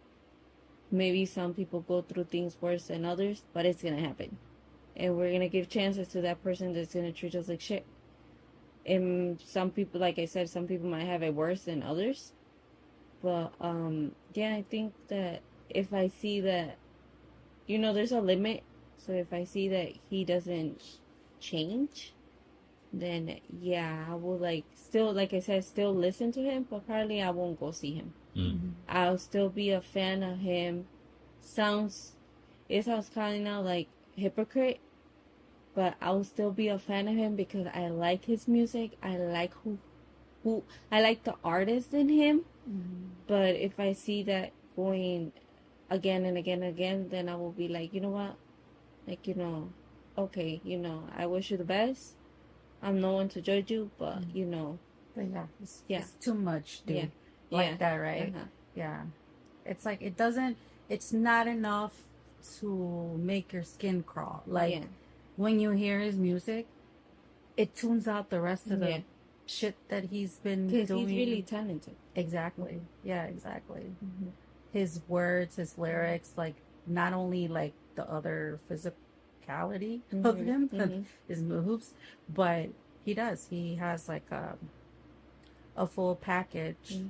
Maybe some people go through things worse than others, but it's gonna happen. And we're gonna give chances to that person that's gonna treat us like shit. And some people, like I said, some people might have it worse than others. But yeah, I think that if I see that, there's a limit. So if I see that he doesn't change, then yeah, I will like still, like I said, still listen to him, but probably I won't go see him. I'll still be a fan of him. It sounds kind of like hypocrite, but I'll still be a fan of him because I like his music. I like who I like the artist in him. But if I see that going again and again and again, then I will be like, you know what? Like, okay, I wish you the best. I'm no one to judge you, but But yeah, Yeah. it's too much, dude. Yeah. Like Yeah. that, right? Uh-huh. Yeah. It's like it's not enough to make your skin crawl. Like Yeah. when you hear his music, it tunes out the rest of the Yeah. shit that he's been Because doing. he's really talented. Exactly. Yeah, exactly. His words, his lyrics, like not only like the other physicality of him, his moves, but he does. He has like a full package.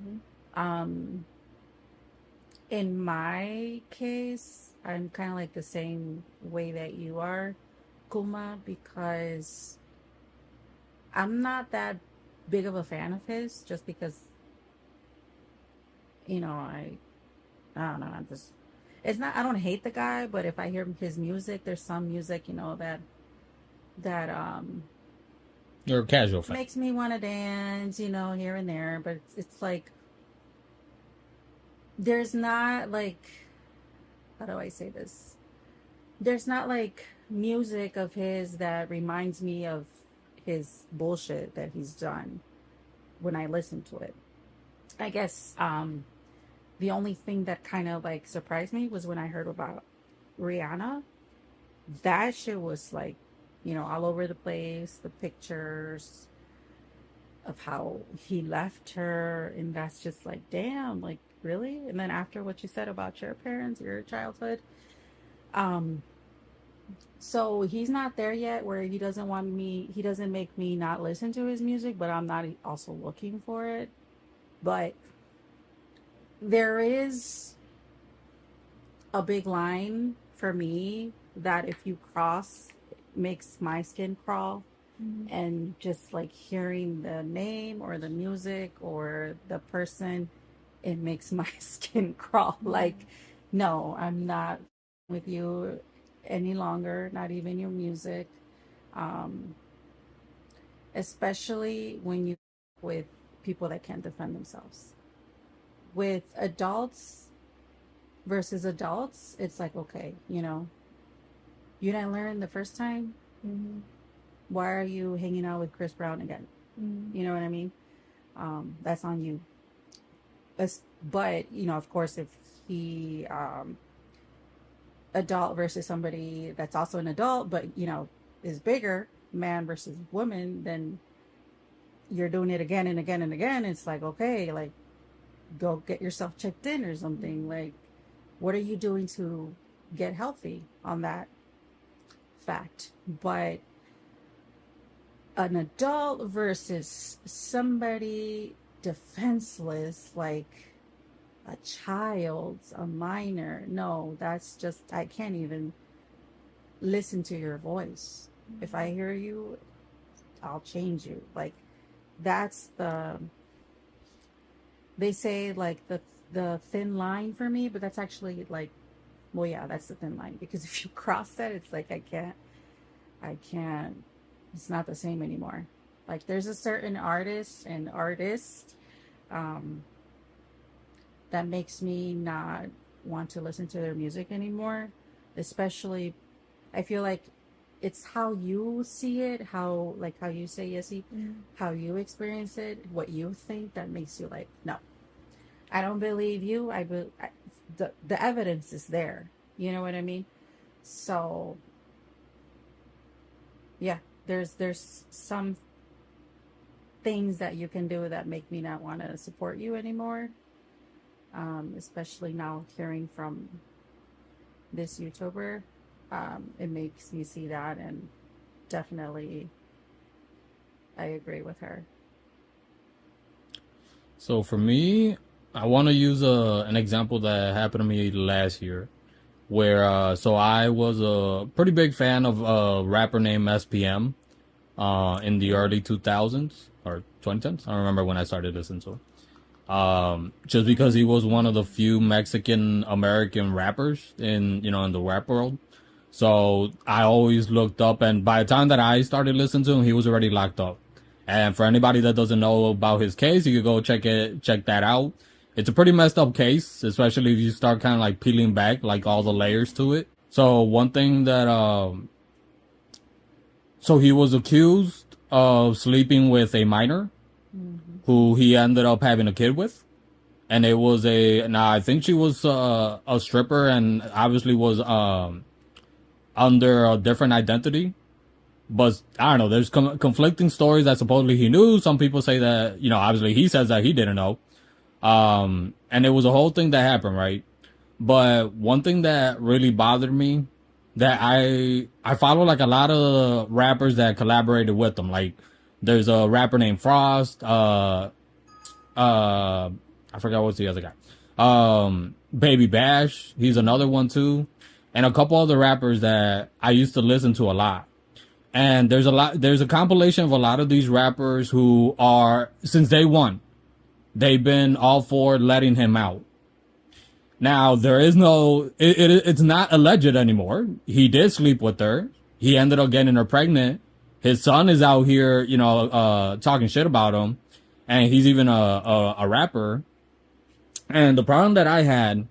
In my case, I'm kind of like the same way that you are, Kuma, because I'm not that big of a fan of his just because, I don't know, it's not, I don't hate the guy, but if I hear his music, there's some music, that You're a casual fan. makes me want to dance, here and there, but it's like, there's not like, how do I say this? There's not like music of his that reminds me of his bullshit that he's done when I listen to it. I guess the only thing that kind of like surprised me was when I heard about Rihanna. That shit was like, all over the place, the pictures of how he left her, and that's just like, damn, like really? And then after what you said about your parents, your childhood, so he's not there yet where he doesn't make me not listen to his music, but I'm not also looking for it. But there is a big line for me that if you cross, makes my skin crawl. And just like hearing the name or the music or the person, it makes my skin crawl. Like, no, I'm not with you any longer, not even your music. Especially when you with people that can't defend themselves. With adults versus adults, it's like, okay, you didn't learn the first time. Why are you hanging out with Chris Brown again? You know what I mean? That's on you. But of course, if he adult versus somebody that's also an adult, but is bigger, man versus woman, then you're doing it again and again and again. It's like, okay, like go get yourself checked in or something. Like, what are you doing to get healthy on that fact? But an adult versus somebody defenseless, like a child, a minor, no, that's just, I can't even listen to your voice. If I hear you, I'll change you. Like, that's they say like the thin line for me, but that's actually like, well, yeah, that's the thin line, because if you cross that, it's like I can't, it's not the same anymore. Like, there's a certain artist that makes me not want to listen to their music anymore. Especially, I feel like it's how you see it, how you say, Yessie, how you experience it, what you think that makes you like, no, I don't believe you. The evidence is there. You know what I mean? So yeah, there's some things that you can do that make me not want to support you anymore. Especially now hearing from this YouTuber, it makes me see that, and definitely I agree with her. So for me, I want to use an example that happened to me last year, where so I was a pretty big fan of a rapper named SPM in the early 2000s or 2010s. I don't remember when I started listening to him. Just because he was one of the few Mexican American rappers in in the rap world. So I always looked up, and by the time that I started listening to him, he was already locked up. And for anybody that doesn't know about his case, you could go check that out. It's a pretty messed up case, especially if you start kind of like peeling back like all the layers to it. So one thing that so he was accused of sleeping with a minor who he ended up having a kid with. And it was now I think she was a stripper and obviously was under a different identity. But I don't know, there's conflicting stories that supposedly he knew. Some people say that, obviously he says that he didn't know. And it was a whole thing that happened, right? But one thing that really bothered me, that I follow like a lot of rappers that collaborated with them. Like there's a rapper named Frost, I forgot what's the other guy. Baby Bash, he's another one too. And a couple other rappers that I used to listen to a lot. And there's a compilation of a lot of these rappers who are, since day one, they've been all for letting him out. Now, there is it's not alleged anymore. He did sleep with her. He ended up getting her pregnant. His son is out here, talking shit about him. And he's even a rapper. And the problem that I had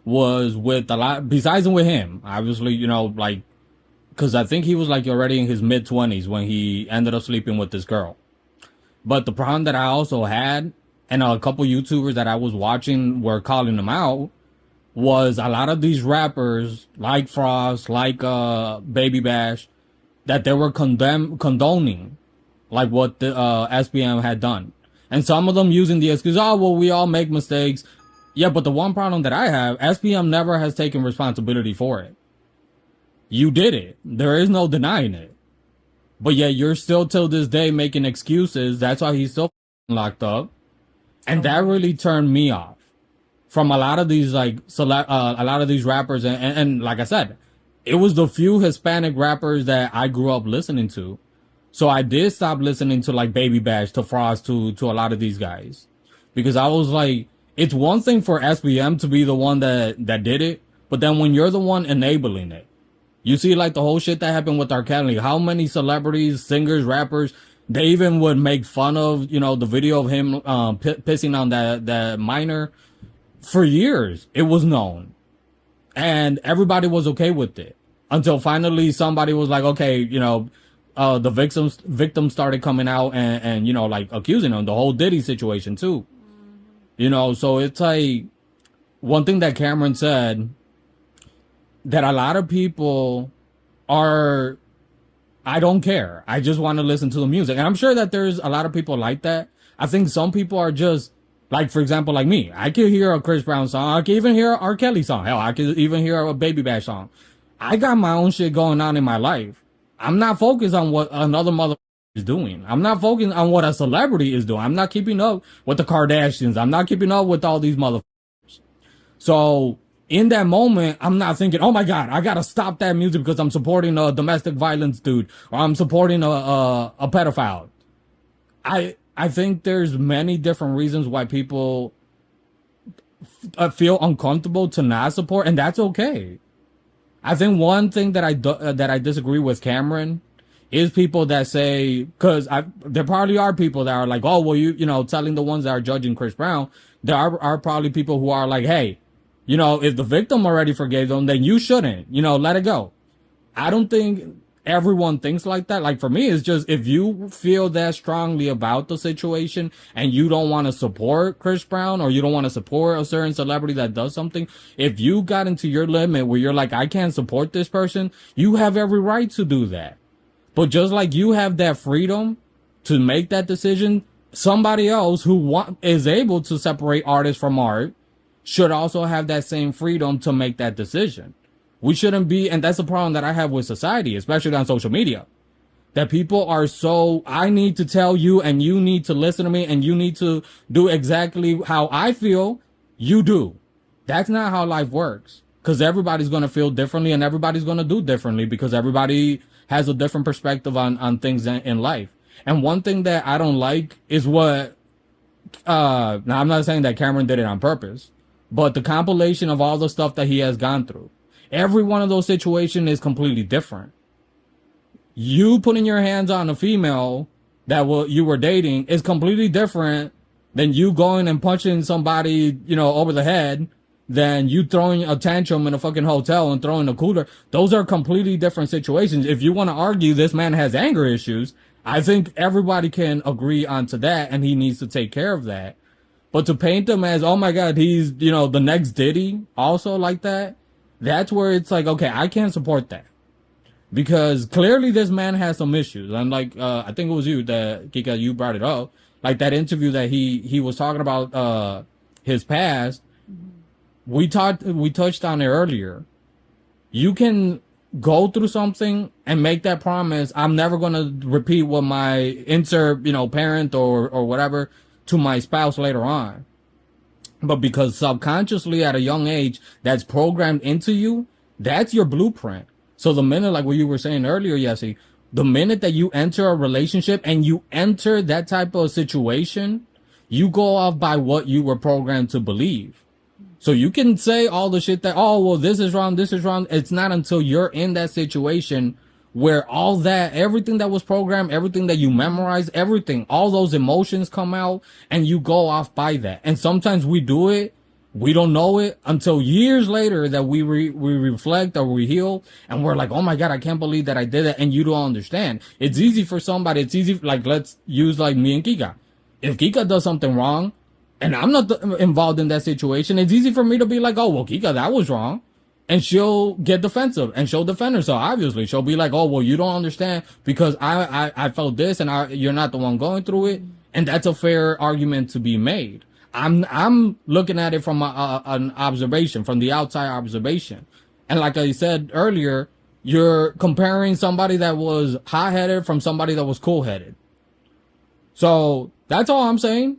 was with a lot, besides with him, obviously, because I think he was like already in his mid-20s when he ended up sleeping with this girl. But the problem that I also had, and a couple YouTubers that I was watching were calling him out, was a lot of these rappers like Frost, like Baby Bash, that they were condoning like what the SPM had done. And some of them using the excuse, oh, well, we all make mistakes. Yeah, but the one problem that I have, SPM never has taken responsibility for it. You did it. There is no denying it. But yet you're still till this day making excuses. That's why he's still locked up. And that really turned me off from a lot of these a lot of these rappers. And like I said, it was the few Hispanic rappers that I grew up listening to. So I did stop listening to like Baby Bash, to Frost, to a lot of these guys. Because I was like, it's one thing for SBM to be the one that did it. But then when you're the one enabling it, you see like the whole shit that happened with R. Kelly, how many celebrities, singers, rappers, they even would make fun of, the video of him pissing on that minor. For years, it was known. And everybody was okay with it. Until finally somebody was like, okay, the victims started coming out and accusing him. The whole Diddy situation too. So it's like one thing that Cameron said, that a lot of people are, I don't care. I just want to listen to the music. And I'm sure that there's a lot of people like that. I think some people are just, like, for example, like me. I could hear a Chris Brown song. I could even hear a R. Kelly song. Hell, I could even hear a Baby Bash song. I got my own shit going on in my life. I'm not focused on what another mother is doing. I'm not focused on what a celebrity is doing. I'm not keeping up with the Kardashians. I'm not keeping up with all these motherfuckers. So in that moment, I'm not thinking, oh my God, I gotta stop that music because I'm supporting a domestic violence dude, or I'm supporting a pedophile. I think there's many different reasons why people feel uncomfortable to not support, and that's okay. I think one thing that I disagree with Cameron is people that say, because there probably are people that are like, oh, well, telling the ones that are judging Chris Brown, there are probably people who are like, hey, if the victim already forgave them, then you shouldn't, let it go. I don't think everyone thinks like that. Like for me, it's just, if you feel that strongly about the situation and you don't want to support Chris Brown, or you don't want to support a certain celebrity that does something, if you got into your limit where you're like, I can't support this person, you have every right to do that. But just like you have that freedom to make that decision, somebody else who is able to separate artists from art should also have that same freedom to make that decision. We shouldn't be, and that's the problem that I have with society, especially on social media. that people are so, I need to tell you and you need to listen to me and you need to do exactly how I feel, you do. That's not how life works. Because everybody's going to feel differently and everybody's going to do differently because everybody has a different perspective on things in life. And one thing that I don't like is what, now I'm not saying that Cameron did it on purpose, but the compilation of all the stuff that he has gone through. Every one of those situations is completely different. You putting your hands on a female that you were dating is completely different than you going and punching somebody, over the head, than you throwing a tantrum in a fucking hotel and throwing a cooler. Those are completely different situations. If you want to argue this man has anger issues, I think everybody can agree onto that and he needs to take care of that. But to paint him as, oh my God, he's, the next Diddy also like that, that's where it's like, okay, I can't support that. Because clearly this man has some issues. And like, I think it was you that, Kika, you brought it up. Like that interview that he was talking about, his past. We touched on it earlier. You can go through something and make that promise. I'm never going to repeat what my parent or whatever to my spouse later on. But because subconsciously at a young age, that's programmed into you, that's your blueprint. So the minute, like what you were saying earlier, Yessie, the minute that you enter a relationship and you enter that type of situation, you go off by what you were programmed to believe. So you can say all the shit that, oh, well, this is wrong, this is wrong. It's not until you're in that situation where all that, everything that was programmed, everything that you memorized, everything, all those emotions come out and you go off by that. And sometimes we do it. We don't know it until years later that we reflect or we heal and we're like, oh my God, I can't believe that I did that. And you don't understand. It's easy for somebody. It's easy. Like, let's use like me and Kika. If Kika does something wrong and I'm not involved in that situation, it's easy for me to be like, oh, well, Kika, that was wrong. And she'll get defensive and she'll defend herself. Obviously, she'll be like, oh, well, you don't understand because I felt this and you're not the one going through it. And that's a fair argument to be made. I'm looking at it from an observation, from the outside observation. And like I said earlier, you're comparing somebody that was hot-headed from somebody that was cool-headed. So that's all I'm saying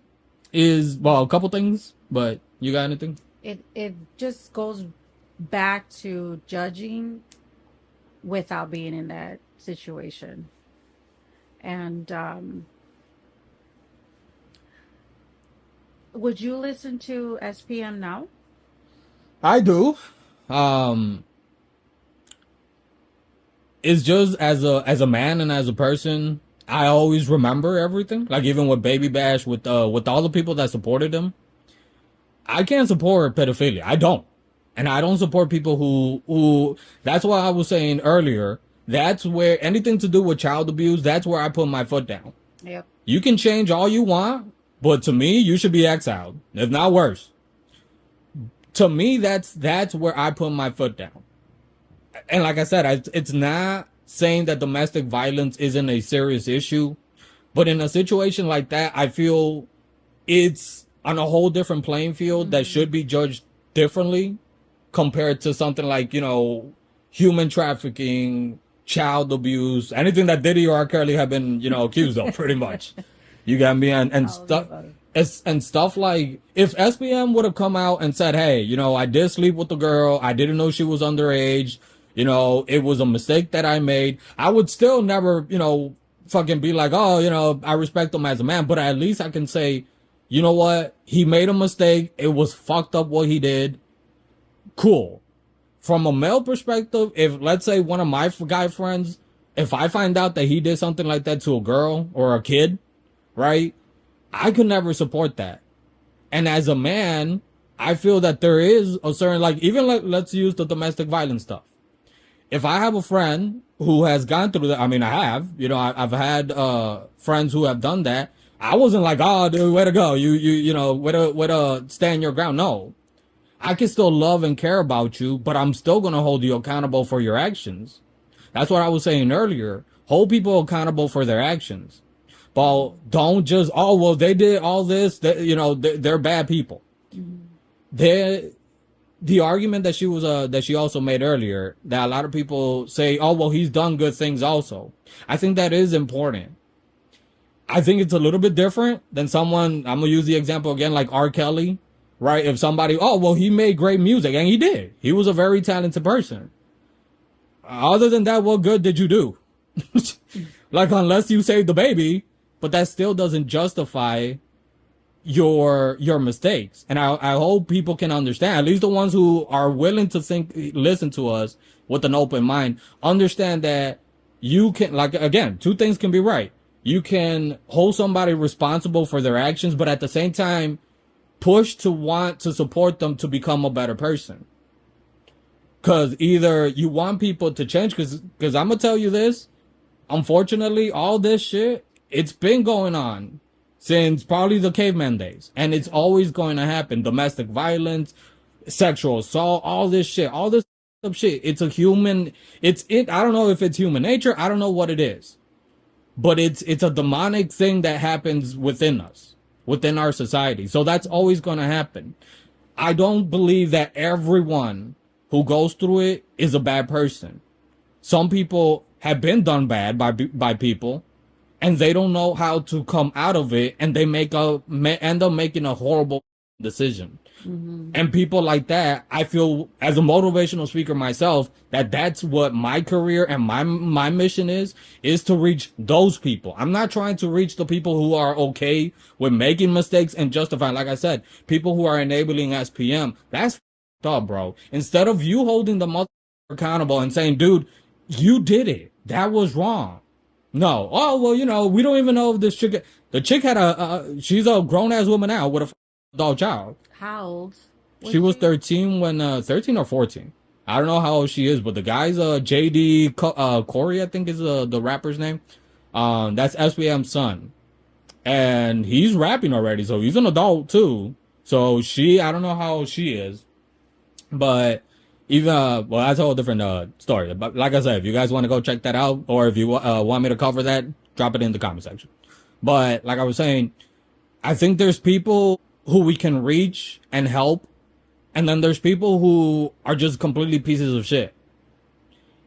is, well, a couple things, but you got anything? It just goes back to judging without being in that situation. And would you listen to SPM now? I do. It's just as a man and as a person, I always remember everything. Like even with Baby Bash, with all the people that supported him, I can't support pedophilia. I don't. And I don't support people who that's why I was saying earlier, that's where anything to do with child abuse, that's where I put my foot down. Yep. You can change all you want, but to me, you should be exiled, if not worse. To me, that's where I put my foot down. And like I said, it's not saying that domestic violence isn't a serious issue, but in a situation like that, I feel it's on a whole different playing field that should be judged differently compared to something like, human trafficking, child abuse, anything that Diddy or R. Kelly have been, accused of, pretty much. You got me? And stuff. And stuff like, if SPM would have come out and said, hey, I did sleep with the girl, I didn't know she was underage, it was a mistake that I made, I would still never, fucking be like, oh, I respect him as a man, but at least I can say, you know what? He made a mistake. It was fucked up what he did. Cool. From a male perspective, if let's say one of my guy friends, if I find out that he did something like that to a girl or a kid, right? I could never support that. And as a man, I feel that there is a certain, like, even let's use the domestic violence stuff. If I have a friend who has gone through that, I mean, I have, I've had friends who have done that. I wasn't like, oh, dude, way to go. Way to stand your ground. No. I can still love and care about you, but I'm still going to hold you accountable for your actions. That's what I was saying earlier. Hold people accountable for their actions. But don't just, oh, well, they did all this. They're bad people. the argument that she also made earlier, that a lot of people say, oh well, he's done good things also. I think that is important. I think it's a little bit different than someone, I'm gonna use the example again, like R. Kelly, right? If somebody, oh well, he made great music, and he did. He was a very talented person. Other than that, what good did you do? Like, unless you saved the baby, but that still doesn't justify your mistakes. And I hope people can understand, at least the ones who are willing to listen to us with an open mind, understand that you can, like, again, two things can be right. You can hold somebody responsible for their actions, but at the same time, push to want to support them to become a better person. Because either you want people to change, because I'm going to tell you this, unfortunately, all this shit, it's been going on since probably the caveman days. And it's always going to happen. Domestic violence, sexual assault, all this shit, all this shit. It's a human, I don't know if it's human nature. I don't know what it is. But it's a demonic thing that happens within us, within our society. So that's always going to happen. I don't believe that everyone who goes through it is a bad person. Some people have been done bad by people, and they don't know how to come out of it, and they end up making a horrible decision. Mm-hmm. And people like that, I feel, as a motivational speaker myself, that's what my career and my mission is to reach those people. I'm not trying to reach the people who are okay with making mistakes and justifying. Like I said, people who are enabling SPM, that's up, bro. Instead of you holding the mother accountable and saying, dude, you did it, that was wrong. No. Oh, well, we don't even know if this chick, the chick had she's a grown-ass woman now with a adult child. How old? She was 13 when, 13 or 14. I don't know how old she is, but the guy's, JD Corey, I think is the rapper's name. That's SPM's son. And he's rapping already, so he's an adult too. So I don't know how old she is. But even, well, that's a whole different story. But like I said, if you guys want to go check that out, or if you want me to cover that, drop it in the comment section. But like I was saying, I think there's people who we can reach and help, and then there's people who are just completely pieces of shit.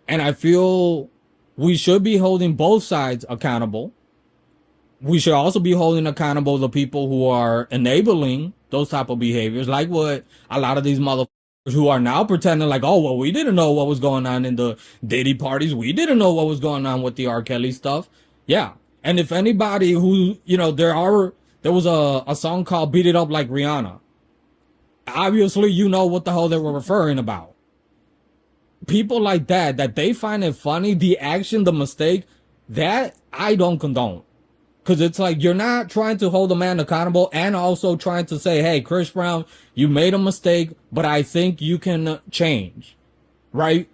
And I feel we should be holding both sides accountable. We should also be holding accountable the people who are enabling those type of behaviors, like what a lot of these motherfuckers who are now pretending like, oh, well, we didn't know what was going on in the Diddy parties. We didn't know what was going on with the R. Kelly stuff. Yeah. And if anybody who, there was a song called Beat It Up Like Rihanna. Obviously, you know what the hell they were referring about. People like that they find it funny, the action, the mistake, that I don't condone. Because it's like, you're not trying to hold a man accountable and also trying to say, hey, Chris Brown, you made a mistake, but I think you can change. Right?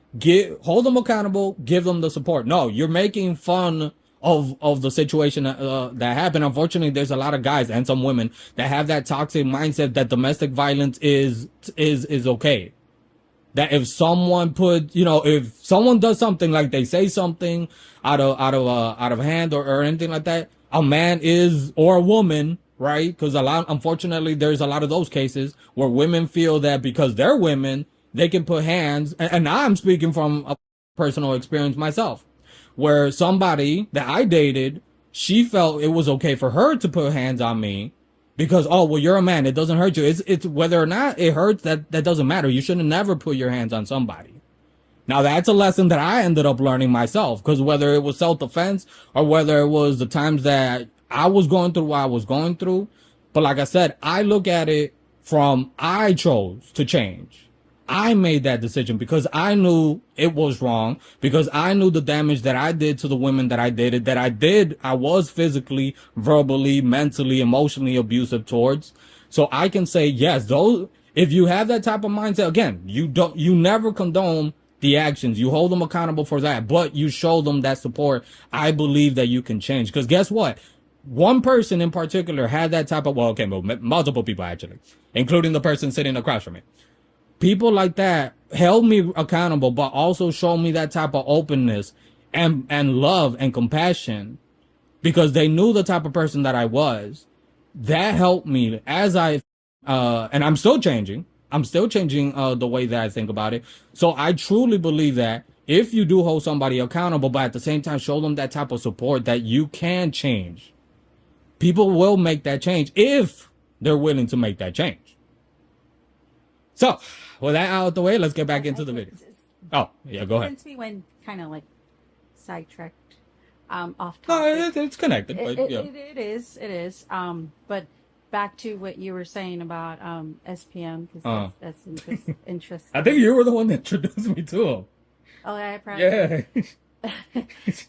Hold them accountable, give them the support. No, you're making fun of the situation that happened. Unfortunately, there's a lot of guys and some women that have that toxic mindset that domestic violence is okay. That if someone if someone does something, like they say something out of hand or anything like that, a man or a woman, right? Because unfortunately, there's a lot of those cases where women feel that because they're women, they can put hands, and I'm speaking from a personal experience myself, where somebody that I dated, she felt it was okay for her to put hands on me because, oh, well, you're a man, it doesn't hurt you. It's whether or not it hurts, that doesn't matter. You should never put your hands on somebody. Now, that's a lesson that I ended up learning myself, because whether it was self-defense or whether it was the times that I was going through what I was going through, but like I said, I look at it from, I chose to change. I made that decision because I knew it was wrong, because I knew the damage that I did to the women that I dated, I was physically, verbally, mentally, emotionally abusive towards. So I can say, yes, if you have that type of mindset, again, you never condone the actions. You hold them accountable for that, but you show them that support. I believe that you can change, because guess what? One person in particular had that type of, multiple people actually, including the person sitting across from me. People like that held me accountable, but also showed me that type of openness and love and compassion, because they knew the type of person that I was. That helped me as and I'm still changing, I'm still changing the way that I think about it. So I truly believe that if you do hold somebody accountable, but at the same time show them that type of support that you can change, people will make that change if they're willing to make that change. So with that out of the way, let's get back into the video. Oh, yeah, go ahead. Since we went kind of like sidetracked off No, topic. it's connected, but yeah. It is. But back to what you were saying about SPM, because that's interesting. I think you were the one that introduced me to him. Oh, yeah, probably. Yeah.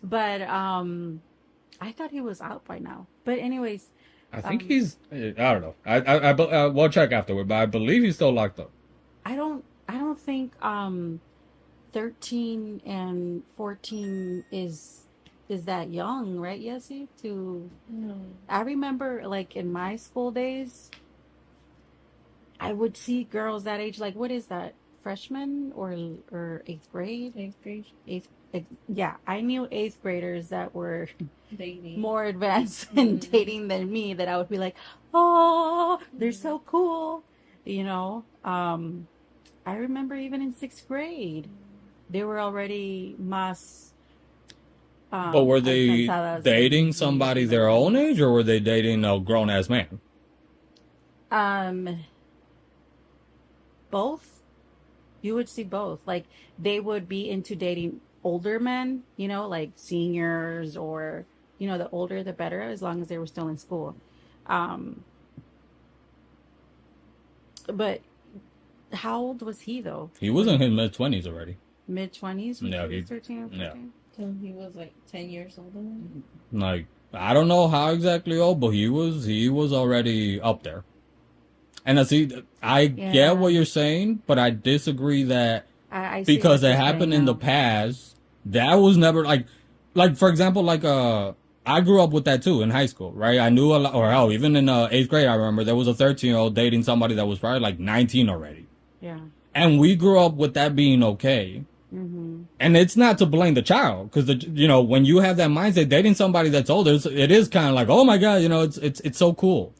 But I thought he was out by now. But anyways, I think he's. I don't know. I we'll check afterward, but I believe he's still locked up. I don't think 13 and 14 is that young, right, Yessie? I remember, like, in my school days, I would see girls that age, like, what is that, freshman or 8th grade? 8th grade. Yeah, I knew 8th graders that were Dating. more advanced in dating than me, that I would be like, oh, they're so cool, you know? I remember even in 6th grade, they were already más. But were they dating somebody their own age, or were they dating a grown ass man? Both. You would see both. Like, they would be into dating older men, you know, like seniors, or, you know, the older the better, as long as they were still in school. But how old was he though? He was in his mid-20s already. Mid-20s? Yeah, he was 13 or 14? Yeah. So he was like 10 years older than him? Like, I don't know how exactly old, but he was already up there. And I get what you're saying, but I disagree that I see because what it you're happened saying in the now. past, that was never like for example, like I grew up with that too in high school, right? I knew a lot, or hell, even in 8th grade, I remember there was a 13-year-old dating somebody that was probably like 19 already. Yeah. And we grew up with that being okay. And it's not to blame the child, because when you have that mindset, dating somebody that's older, it is kind of like, oh my god, it's so cool.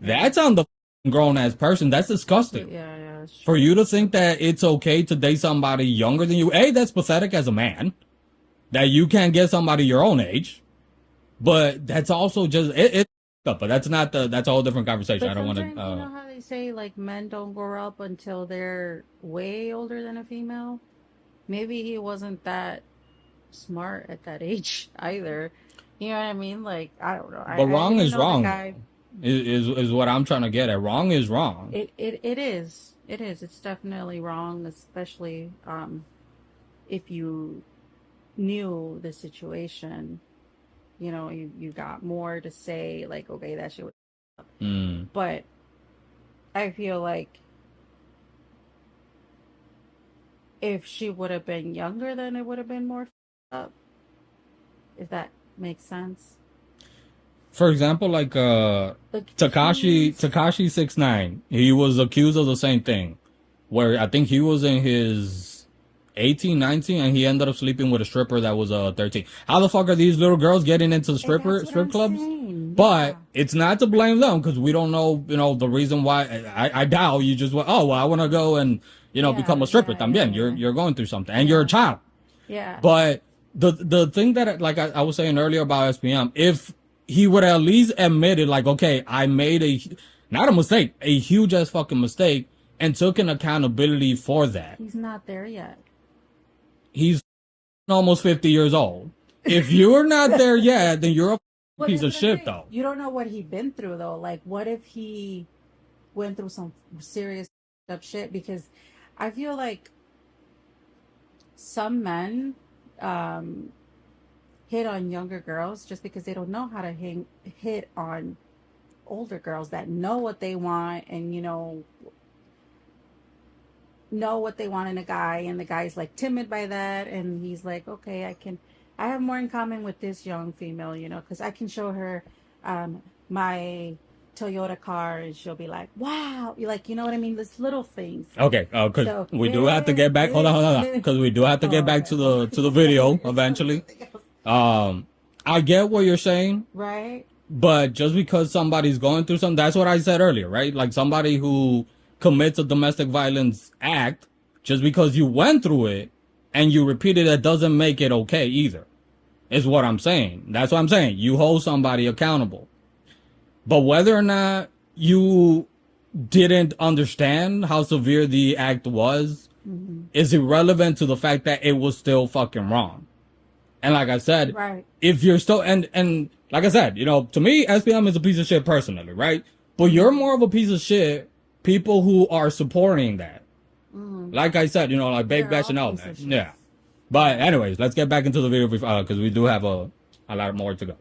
That's on the grown ass person. That's disgusting. Yeah. For you to think that it's okay to date somebody younger than you, that's pathetic as a man. That you can't get somebody your own age, but that's also just it's up. But that's a whole different conversation. But I don't want to. sometimes, you know how they say, like, men don't grow up until they're way older than a female? Maybe he wasn't that smart at that age either. You know what I mean? Like, I don't know. But wrong is wrong. Guy, is what I'm trying to get at. Wrong is wrong. It is. It is. It's definitely wrong, especially if you knew the situation. You know, you got more to say, like, okay, that shit was up. But I feel like if she would have been younger, then it would have been more up. If that makes sense. For example, like Tekashi 6ix9ine, he was accused of the same thing, where I think he was in his 18, 19, and he ended up sleeping with a stripper that was 13. How the fuck are these little girls getting into strip clubs? But it's not to blame them, because we don't know, the reason why. I doubt you just went, oh, well, I want to go and, become a stripper. También, you're going through something, and you're a child. Yeah. But the thing that, like I was saying earlier about SPM, if he would at least admit it, like, okay, I made not a mistake, a huge ass fucking mistake, and took an accountability for that. He's not there yet. He's almost 50 years old. If you're not there yet, then you're a piece of shit, though. You don't know what he's been through, though. Like, what if he went through some serious up shit? Because I feel like some men hit on younger girls just because they don't know how to hit on older girls that know what they want, and know what they want in a guy, and the guy's like timid by that, and he's like, okay, I have more in common with this young female, because I can show her my Toyota car, and she'll be like, wow, you like, you know what I mean? These little things. Okay, because we do have to get back. Hold on, because we do have to get back to the video eventually. I get what you're saying, right? But just because somebody's going through something, that's what I said earlier, right? Like somebody who commits a domestic violence act just because you went through it and you repeated it doesn't make it okay either. Is what I'm saying. That's what I'm saying. You hold somebody accountable. But whether or not you didn't understand how severe the act was is irrelevant to the fact that it was still fucking wrong. And like I said, Right. if you're still, and like I said, you know, to me, SPM is a piece of shit personally, right? But you're more of a piece of shit, people who are supporting that. Like I said, you know, like Babe They're all bashing out, piece man. of shit. Yeah. But anyways, let's get back into the video because we do have a lot more to go.